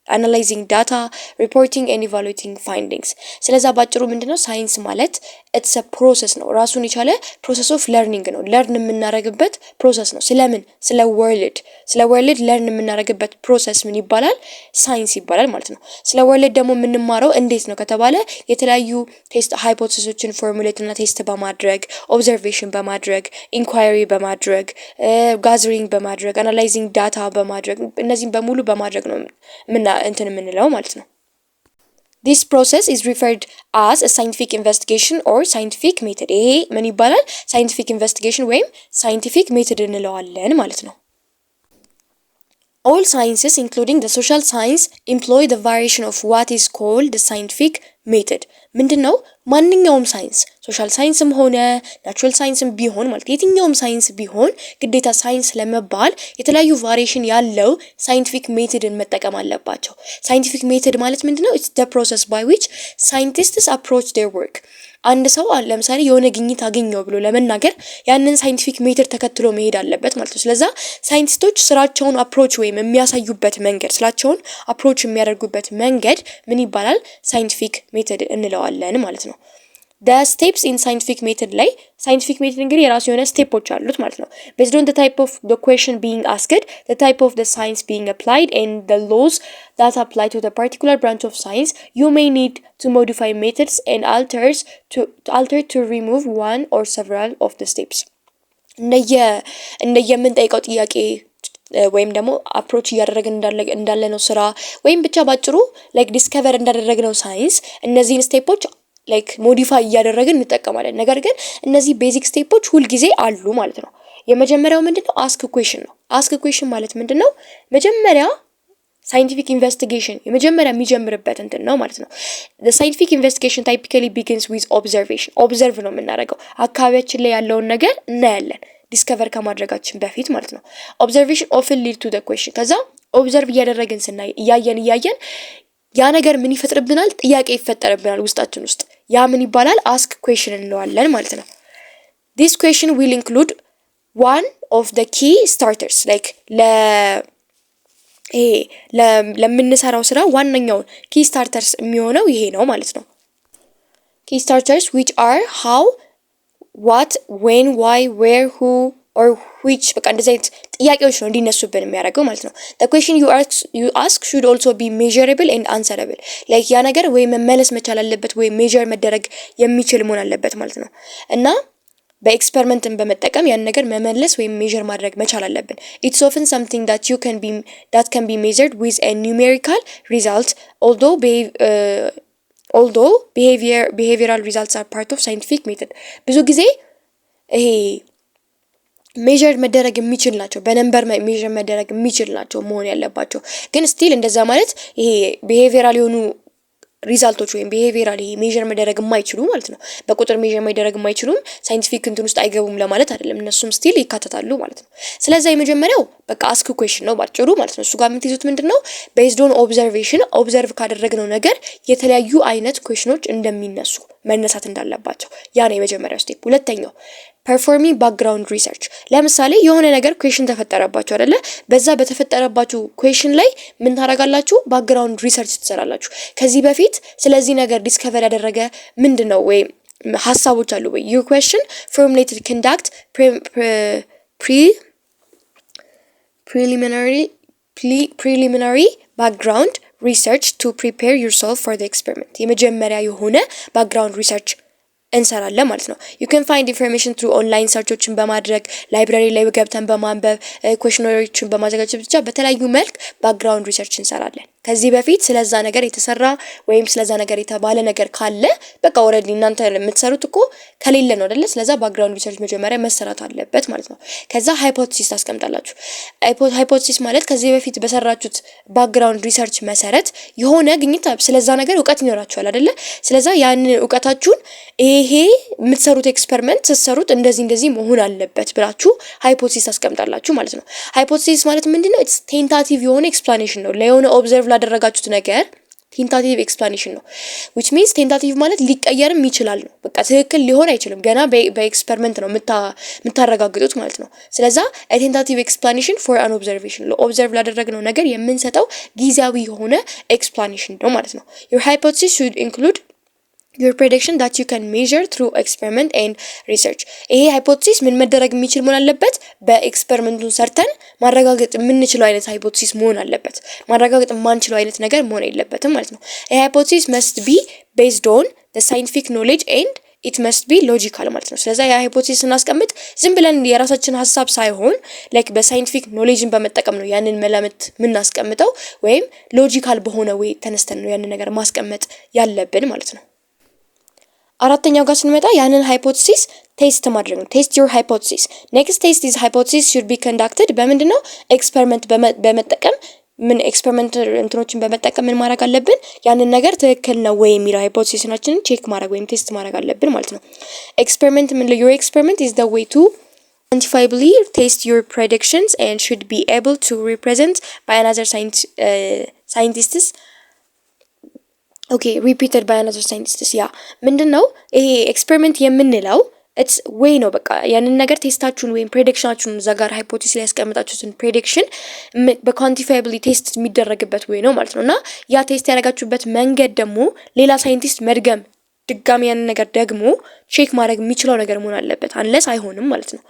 analyzing data, reporting and evaluating findings። ስለዛ ባጭሩ ምንድነው ሳይንስ ማለት it's a process ነው፣ ራሱን የቻለ process of learning ነው። ለርን የምናደርግበት process ነው። ስለምን? ስለ ወርልድ ለርን የምናደርግበት process ምን ይባላል? ሳይንስ ይባላል ማለት ነው። ስለ ወርልድ ደግሞ የምንማረው እንዴት ነው ከተባለ የተለያዩ ቴስት ሃይፖቴሲሶችን ፎርሙሌት እና ቴስት በማድረግ ኦብዘርቬሽን በማድረግ ኢንኳይሪ በማድረግ ጋዘሪንግ በማድረግ አናላይዚንግ ዳታ በማድረግ እነዚህን በሙሉ በማድረግ ነው እንትን የምንለው ማለት ነው። This process is referred as a scientific investigation or scientific method። ይሄ ምን ይባላል? scientific investigation ወይም scientific method እንለዋለን ማለት ነው። All sciences, including the social science, employ the variation of what is called the scientific method። ምንድነው? ማንኛውም ሳይንስ ሶሻል ሳይንስም ሆነ ናቹራል ሳይንስም ቢሆን ማለት የትኛውም ሳይንስ ቢሆን ግዴታ ሳይንስ ለመባል የተለያዩ ቫሪዬሽን ያለው ሳይንቲፊክ ሜቶድን መጠቀም አለባቸው። ሳይንቲፊክ ሜቶድ ማለት ምንድነው? it's the process by which scientists approach their work። አንድ ሰው ለምሳሌ የሆነ ግኝት አገኘው ብሎ ለመናገር ያንን ሳይንቲፊክ ሜቶድ ተከትሎ መሄድ አለበት ማለት ነው። ስለዛ ሳይንቲስቶች ስራቸውን አፕሮች ወይም የሚያሳዩበት መንገድ ስራቸውን አፕሮች የሚያደርጉበት መንገድ ምን ይባላል? ሳይንቲፊክ ሜቶድ እንለዋለን ማለት ነው። the steps in scientific method ላይ scientific method እንግዲህ የራሱ የሆነ ስቴፖች አሉት ማለት ነው። based on the type of the question being asked, the type of the science being applied and the laws that apply to the particular branch of science, you may need to modify methods and alter to remove one or several of the steps። እንደየምንጠይቀው ጥያቄ ወይም ደግሞ አፕሮች እያደረግን እንዳለ ነው ስራ ወይም ብቻ ባጭሩ ላይክ ዲስከቨር እንዳደረግነው ሳይንስ እነዚህን ስቴፖች ላይክ ሞዲፋይ እያደረግን እንጠቀማለን። ነገር ግን እነዚህ ቤዚክ ስቴፖች ሁል ጊዜ አሉ ማለት ነው። የመጀመሪያው ምንድነው? አስክ ኩዌሽን ነው። አስክ ኩዌሽን ማለት ምንድነው? መጀመሪያ ሳይንቲፊክ ኢንቨስቲጌሽን የመጀመሪያ የሚጀምርበት እንትን ነው ማለት ነው። the scientific investigation typically begins with observation። ኦብዘርቭ ነው የምናደርገው። አካባቢያችን ላይ ያለውን ነገር እናያለን ዲስከቨር ከማድረጋችን በፊት ማለት ነው። observation often lead to the question። ከዛ ኦብዘርቭ እያደረግን ስናይ እያየን ያ ነገር ምን ይፈጥርብናል? ጥያቄ ይፈጠርብናል ውስጣችን ውስጥ። ያ ምን ይባላል? አስክ ኩዌሽን እንለዋለን ማለት ነው። this question will include one of the key starters like ለምንሰራው ስራ ዋነኛው key starters የሚሆነው ይሄ ነው ማለት ነው። key starters which are how, what, when, why, where, who or which በቃ እንደዚህ አይነት ጥያቄዎች ነው እንዲነሱብን የሚያደርገው ማለት ነው። the question you ask should also be measurable and answerable like ያ ነገር ወይ መመለስ መቻል አለበት ወይ ሜዠር መደረግ የሚችል መሆን አለበት ማለት ነው። እና በኤክስፐሪመንትን በመጠቀም ያን ነገር መመለስ ወይም ሜዠር ማድረግ መቻል አለብን። it's often something that can be measured with a numerical result although behavioral results are part of scientific method ብዙ ጊዜ ይሄ ሜዠር መደረግ የሚችል ናቸው በነምበር ሜዠር መደረግ የሚችል ናቸው መሆን ያለባቸው ግን ስቲል እንደዛ ማለት ይሄ ቢሄቪየራል የሆኑ ሪዛልቶች ወይም ቢሄቪየራል ይሄ ሜዠር መደረግ የማይችሉ ማለት ነው በቁጥር ሜዠር መደረግ የማይችሉም ሳይንቲፊክ እንትን ውስጥ አይገቡም ለማለት አይደለም እነሱም ስቲል ይካተታሉ ማለት ነው። ስለዚህ የመጀመሪያው በቃ አስክ ኩዌስችን ነው ባጭሩ ማለት ነው። እሱ ጋር የምትይዙት ምንድነው ቤዝድ ኦን ኦብዘርቬሽን ኦብዘርቭ ካደረግነው ነገር የተለያዩ አይነት ኩዌስችኖች እንደሚነሱ መነሳት እንዳለባቸው ያ ነው የመጀመሪያው ስቴፕ። ሁለተኛው ፐርፎርሚንግ ባክግራውንድ ሪሰርች ለምሳሌ የሆነ ነገር ኩዌስችን ተፈጠረባችሁ አይደለ በዛ በተፈጠረባችሁ ኩዌስችን ላይ ምን ታደርጋላችሁ ባክግራውንድ ሪሰርች ትሰራላችሁ። ከዚህ በፊት ስለዚህ ነገር ዲስከቨር ያደረገ ምንድነው ወይ ሐሳቦች አሉ ወይ your question formulated conduct preliminary background research to prepare yourself for the experiment የመጀመሪያ የሆነ ባክግራውንድ ሪሰርች እንሰራለን ማለት ነው። you can find information through online ሰርቾችን በማድረግ ላይብራሪ ላይ ገብተን በማንበብ ኩዌስችነሪዎችን በማዘጋጀት ብቻ በተለያዩ መልክ ባክግራውንድ ሪሰርች እንሰራለን። ከዚህ በፊት ስለዛ ነገር የተሰራ ወይም ስለዛ ነገር የተባለ ነገር ካለ በቃ ኦሬዲ እናንተ የምትሰሩት እኮ ከሌለ ነው አይደለ ስለዛ ባክግራውንድ ሪሰርች መጀመሪያ መሰራት አለበት ማለት ነው። ከዛ ሃይፖቴሲስ ታስቀምጣላችሁ። ሃይፖቴሲስ ማለት ከዚህ በፊት በሰራችሁት ባክግራውንድ ሪሰርች መሰረት የሆነ ግኝት ስለዛ ነገር እውቀት ይኖራችኋል አይደለ ስለዛ ያን እውቀታችሁን ይሄ የምትሰሩት ኤክስፐሪመንት ስትሰሩት እንደዚህ መሆን አለበት ብላችሁ ሃይፖቴሲስ ታስቀምጣላችሁ ማለት ነው። ሃይፖቴሲስ ማለት ምንድነው ኢትስ ቴንታቲቭ የሆነ ኤክስፕላኔሽን ነው ለየሆነ ኦብዘርቭ ላደረጋችሁት ነገር ቴንታቲቭ ኤክስፕላኔሽን ነው which means ቴንታቲቭ ማለት ሊቀየርም ይችላል ነው በቃ ትክክል ሊሆን አይችልም ገና በኤክስፐሪመንት ነው የምታረጋግጡት ማለት ነው። ስለዛ ቴንታቲቭ ኤክስፕላኔሽን for an observation ኦብዘርቭ ላደረግነው ነገር የምንሰጠው ጊዜያዊ የሆነ ኤክስፕላኔሽን ነው ማለት ነው። your hypothesis should include your prediction that you can measure through experiment and research ይሄ ሃይፖቴሲስ ምን መደረግ የሚችል መሆን አለበት በኤክስፐሪመንቱን ሰርተን ማረጋገጥ የምንችለው አይነት ሃይፖቴሲስ መሆን አለበት ማረጋገጥ የማንችለው አይነት ነገር መሆን የለበትም ማለት ነው። ይሄ ሃይፖቴሲስ must be based on the scientific knowledge and it must be logical ማለት ነው። ስለዚህ ያ ሃይፖቴሲስ እናስቀምጥ ዝም ብለን የራሳችን ሐሳብ ሳይሆን ላይክ በሳይንቲፊክ ኖሌጅን በመጠቀም ነው ያንን መላምት የምናስቀምጠው ወይም ሎጂካል በሆነ ወይ ተነስተን ነው ያንን ነገር ማስቀመጥ ያለብን ማለት ነው። አራተኛው ጋር ስንመጣ ያንን ሃይፖቴሲስ ቴስት ማድረግ ነው ቴስት your hypothesis next test is hypothesis should be conducted በምንድነው ኤክስፐሪመንት በመጠቀም ምን ኤክስፐሪመንት እንትኖችን በመጠቀም ምን ማድረግ አለብን ያንን ነገር ትክክል ነው ወይ የሚለው ሃይፖቴሲሳችንን ቼክ ማድረግ ወይም ቴስት ማድረግ አለብን ማለት ነው። ኤክስፐሪመንት ምን your experiment is the way to quantifiably test your predictions and should be able to represent by another scientists repeated by another scientist ያ ምንድነው ይሄ ኤክስፐሪመንት የምንለው it's way ነው በቃ ያንን ነገር ቴስታችሁን ወይም ፕሬዲክሽናችሁን እዛ ጋር ሃይፖቴሲስ ላይ ያስቀምጣችሁትን ፕሬዲክሽን በኳንቲፋያብሊ ቴስት የሚደረግበት ወይ ነው ማለት ነውና ያ ቴስት ያደረጋችሁበት መንገድ ደግሞ ሌላ ሳይንቲስት መድገም ድጋሚ ያንን ነገር ደግሞ ቼክ ማድረግ የሚችለው ነገር መሆን አለበት አንለስ አይሆንም ማለት ነው።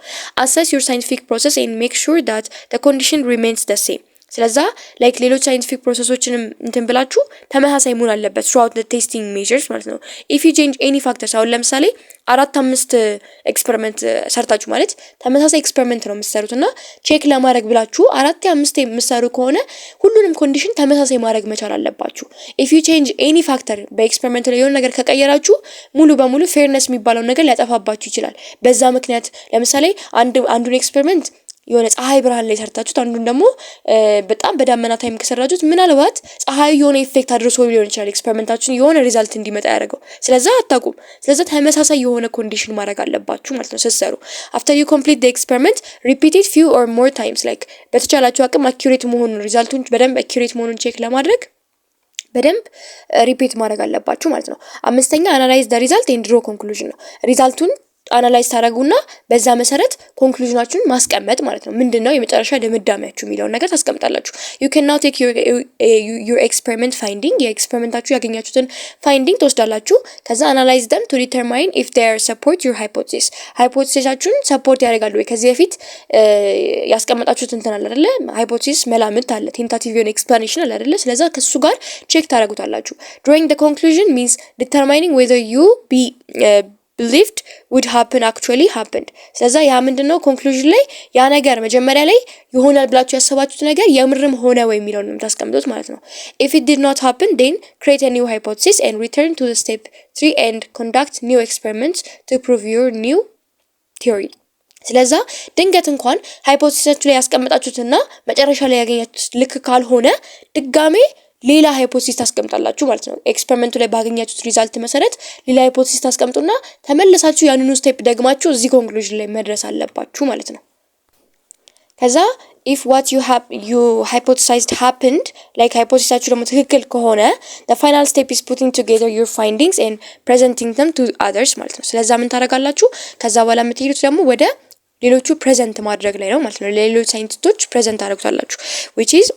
assess your scientific process and make sure that the condition remains the same ስለዛ ላይክ ሌሎች ሳይንቲፊክ ፕሮሰሶችንም እንትን ብላችሁ ተመሳሳይ መሆን አለበት throughout the testing measures ማለት ነው። if you change any factors አሁን ለምሳሌ 4-5 ኤክስፐሪመንት ሰርታችሁ ማለት ተመሳሳይ ኤክስፐሪመንት ነው የምትሰሩትና ቼክ ለማድረግ ብላችሁ 4-5 የምትሰሩ ከሆነ ሁሉንም ኮንዲሽን ተመሳሳይ ማድረግ መቻል አለባችሁ። if you change any factor በኤክስፐሪመንት ላይ የሆነ ነገር ከቀየራችሁ ሙሉ በሙሉ ፌርነስ የሚባለው ነገር ሊያጠፋባችሁ ይችላል። በዛ ምክንያት ለምሳሌ አንዱን ኤክስፐሪመንት የሆነ ፀሐይ ብርሃን ላይ ሰርታችሁት አንዱን ደግሞ በጣም በዳመና ታይም ከሰራችሁት ምናልባት ፀሐዩ የሆነ ኢፌክት አድርሶ ሊሆን ይችላል ኤክስፐሪመንታችሁን የሆነ ሪዛልት እንዲመጣ ያደርገው ስለዛ አታቁም። ስለዛ ተመሳሳይ የሆነ ኮንዲሽን ማድረግ አለባችሁ ማለት ነው ስትሰሩ። after you complete the experiment repeat it few or more times like በተቻላችሁ አቅም አኩሬት መሆኑን ሪዛልቱን በደንብ አኩሬት መሆኑን ቼክ ለማድረግ በደንብ ሪፒት ማድረግ አለባችሁ ማለት ነው። አምስተኛ analyze the result and draw conclusion ነው። ሪዛልቱን አናላይዝ ታደርጉና በዛ መሰረት ኮንክሉዥናችሁን ማስቀመጥ ማለት ነው። ምንድነው የመጨረሻ ድምዳሜያችሁ የሚለውን ነገር ታስቀምጣላችሁ። you can now take your experiment finding የኤክስፐሪመንታችሁ ያገኛችሁትን ፋይንዲንግ ትወስዳላችሁ። ከዛ analyze them to determine if they support your hypothesis ሃይፖቴሲሳችሁን ሰፖርት ያደርጋሉ ወይ። ከዚህ በፊት ያስቀመጣችሁት እንትን አለ አይደለ? ሃይፖቴሲስ መላምት አለ፣ ቴንታቲቭ የሆነ ኤክስፕላኔሽን አለ አይደለ? ስለዛ ከሱ ጋር ቼክ ታደርጉታላችሁ። drawing the conclusion means determining whether you believed would happen actually happened። ስለዛ ያ ምንድነው ኮንክሉዥን ላይ ያ ነገር መጀመሪያ ላይ ይሆናል ብላችሁ ያሰባችሁት ነገር የምርም ሆነ ወይ የሚለውን ነው የምታስቀምጡት ማለት ነው። if it did not happen then create a new hypothesis and return to the step 3 and conduct new experiments to prove your new theory። ስለዛ ድንገት እንኳን ሃይፖቴሲሳችሁ ላይ ያስቀመጣችሁትና መጨረሻ ላይ ያገኛችሁት ልክ ካልሆነ ድጋሜ ሌላ ሃይፖቴሲስ ታስቀምጣላችሁ ማለት ነው። ኤክስፐሪመንቱ ላይ ባገኛችሁት ሪዛልት መሰረት ሌላ ሃይፖቴሲስ ታስቀምጡና ተመልሳችሁ ያንኑ ስቴፕ ደግማችሁ እዚህ ኮንክሉዥን ላይ መድረስ አለባችሁ ማለት ነው። ከዛ if what you hypothesized happened like ሃይፖቴሲሳችሁ ደግሞ ትክክል ከሆነ the final step is putting together your findings and presenting them to others ማለት ነው። ስለዛ ምን ታደርጋላችሁ? ከዛ በኋላ የምትሄዱት ደግሞ ወደ ሌሎቹ ፕሬዘንት ማድረግ ላይ ነው ማለት ነው። ለሌሎች ሳይንቲስቶች ፕሬዘንት አድርጉታላችሁ which is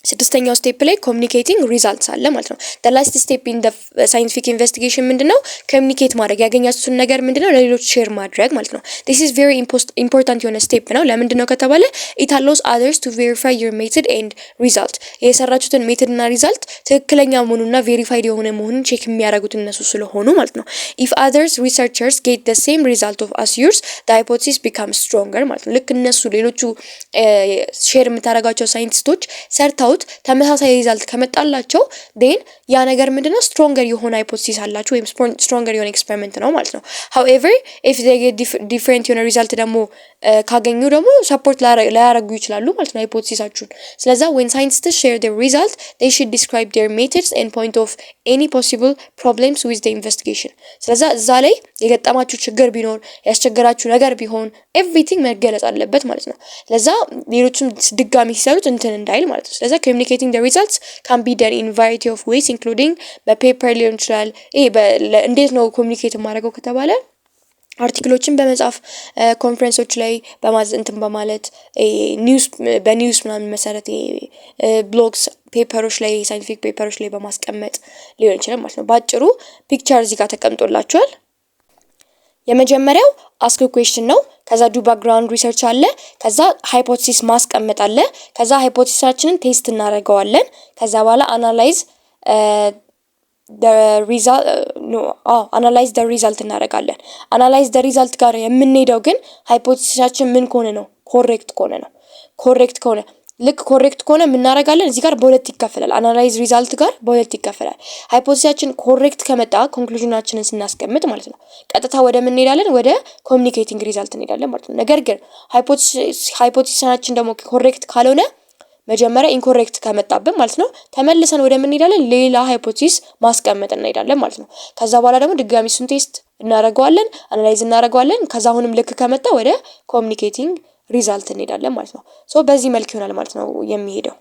ስድስተኛው ስቴፕ ላይ ኮሚኒኬቲንግ ሪዛልትስ አለ ማለት ነው። the last step in the scientific investigation ምንድነው? ኮሚኒኬት ማድረግ ያገኛችሁትን ነገር ምንድነው ለሌሎች ሼር ማድረግ ማለት ነው። this is very important የሆነ ስቴፕ ነው። ለምንድነው ከተባለ it allows others to verify your method and result የሰራችሁትን ሜተድ እና ሪዛልት ትክክለኛ መሆኑና ቬሪፋይድ የሆነ መሆኑን ቼክ የሚያደርጉት እነሱ ስለሆኑ ማለት ነው። if others researchers get the same result of as yours the hypothesis becomes stronger ማለት ነው። ልክ እነሱ ሌሎቹ ሼር የምታደርጋቸው ሳይንቲስቶች ሰርታው ተመሳሳይ ሪዛልት ከመጣላቸው then ያ ነገር ምንድነው ስትሮንገር የሆነ ሃይፖቴሲስ አላችሁ ወይም ስትሮንገር የሆነ ኤክስፐሪመንት ነው ማለት ነው። however if they get different የሆነ ሪዛልት ደግሞ ካገኙ ደግሞ ሰፖርት ላያረጉ ይችላሉ ማለት ነው ሃይፖቴሲሳችሁን። ስለዛ when scientists share their result they should describe their methods and point of any possible problems with the investigation። ስለዛ እዛ ላይ የገጠማችሁ ችግር ቢኖር ያስቸገራችሁ ነገር ቢሆን everything መገለጽ አለበት ማለት ነው። ለዛ ሌሎችም ድጋሚ ሲሰሩት እንትን እንዳይል ማለት ነው። ስለዛ communicating the results can be done in variety of ways including በፔፐር ሊሆን ይችላል። እንዴት ነው ኮሚኒኬት ማድረገው ከተባለ አርቲክሎችን በመጻፍ ኮንፈረንሶች ላይ በማዘንተን በማለት በኒውስ ምናምን መሰረት ብሎግስ ፔፐሮች ላይ ሳይንቲፊክ ፔፐሮች ላይ በማስቀመጥ ሊሆን ይችላል ማለት ነው። ባጭሩ ፒክቸር እዚህ ጋር ተቀምጦላችኋል። የመጀመሪያው አስክ ኩዌስችን ነው። ከዛ ዱ ባክግራውንድ ሪሰርች አለ። ከዛ ሃይፖቴሲስ ማስቀመጥ አለ። ከዛ ሃይፖቴሲሳችንን ቴስት እናደርገዋለን። ከዛ በኋላ analyze the result እናደርጋለን። analyze the result ጋር የምንሄደው ግን ሃይፖቴሲሳችን ምን ከሆነ ነው ኮሬክት ከሆነ ልክ ኮሬክት ከሆነ ምን እናደርጋለን? እዚህ ጋር በሁለት ይከፈላል። አናላይዝ ሪዛልት ጋር በሁለት ይከፈላል። ሃይፖቴሲሳችን ኮሬክት ከመጣ ኮንክሉዥናችንን ስናስቀምጥ ማለት ነው ቀጥታ ወደ ምን እንሄዳለን? ወደ ኮሚኒኬቲንግ ሪዛልት እንሄዳለን ማለት ነው። ነገር ግን ሃይፖቴሲሳችን ደግሞ ኮሬክት ካልሆነ መጀመሪያ ኢንኮሬክት ከመጣብን ማለት ነው ተመልሰን ወደ ምን እንሄዳለን? ሌላ ሃይፖቴሲስ ማስቀመጥ እንሄዳለን ማለት ነው። ከዛ በኋላ ደግሞ ድጋሚ እሱን ቴስት እናደርገዋለን፣ አናላይዝ እናደርገዋለን። ከዛ አሁንም ልክ ከመጣ ወደ ኮሚኒኬቲንግ ሪዛልት እንሄዳለን ማለት ነው። ሶ በዚህ መልክ ይሆናል ማለት ነው የሚሄደው።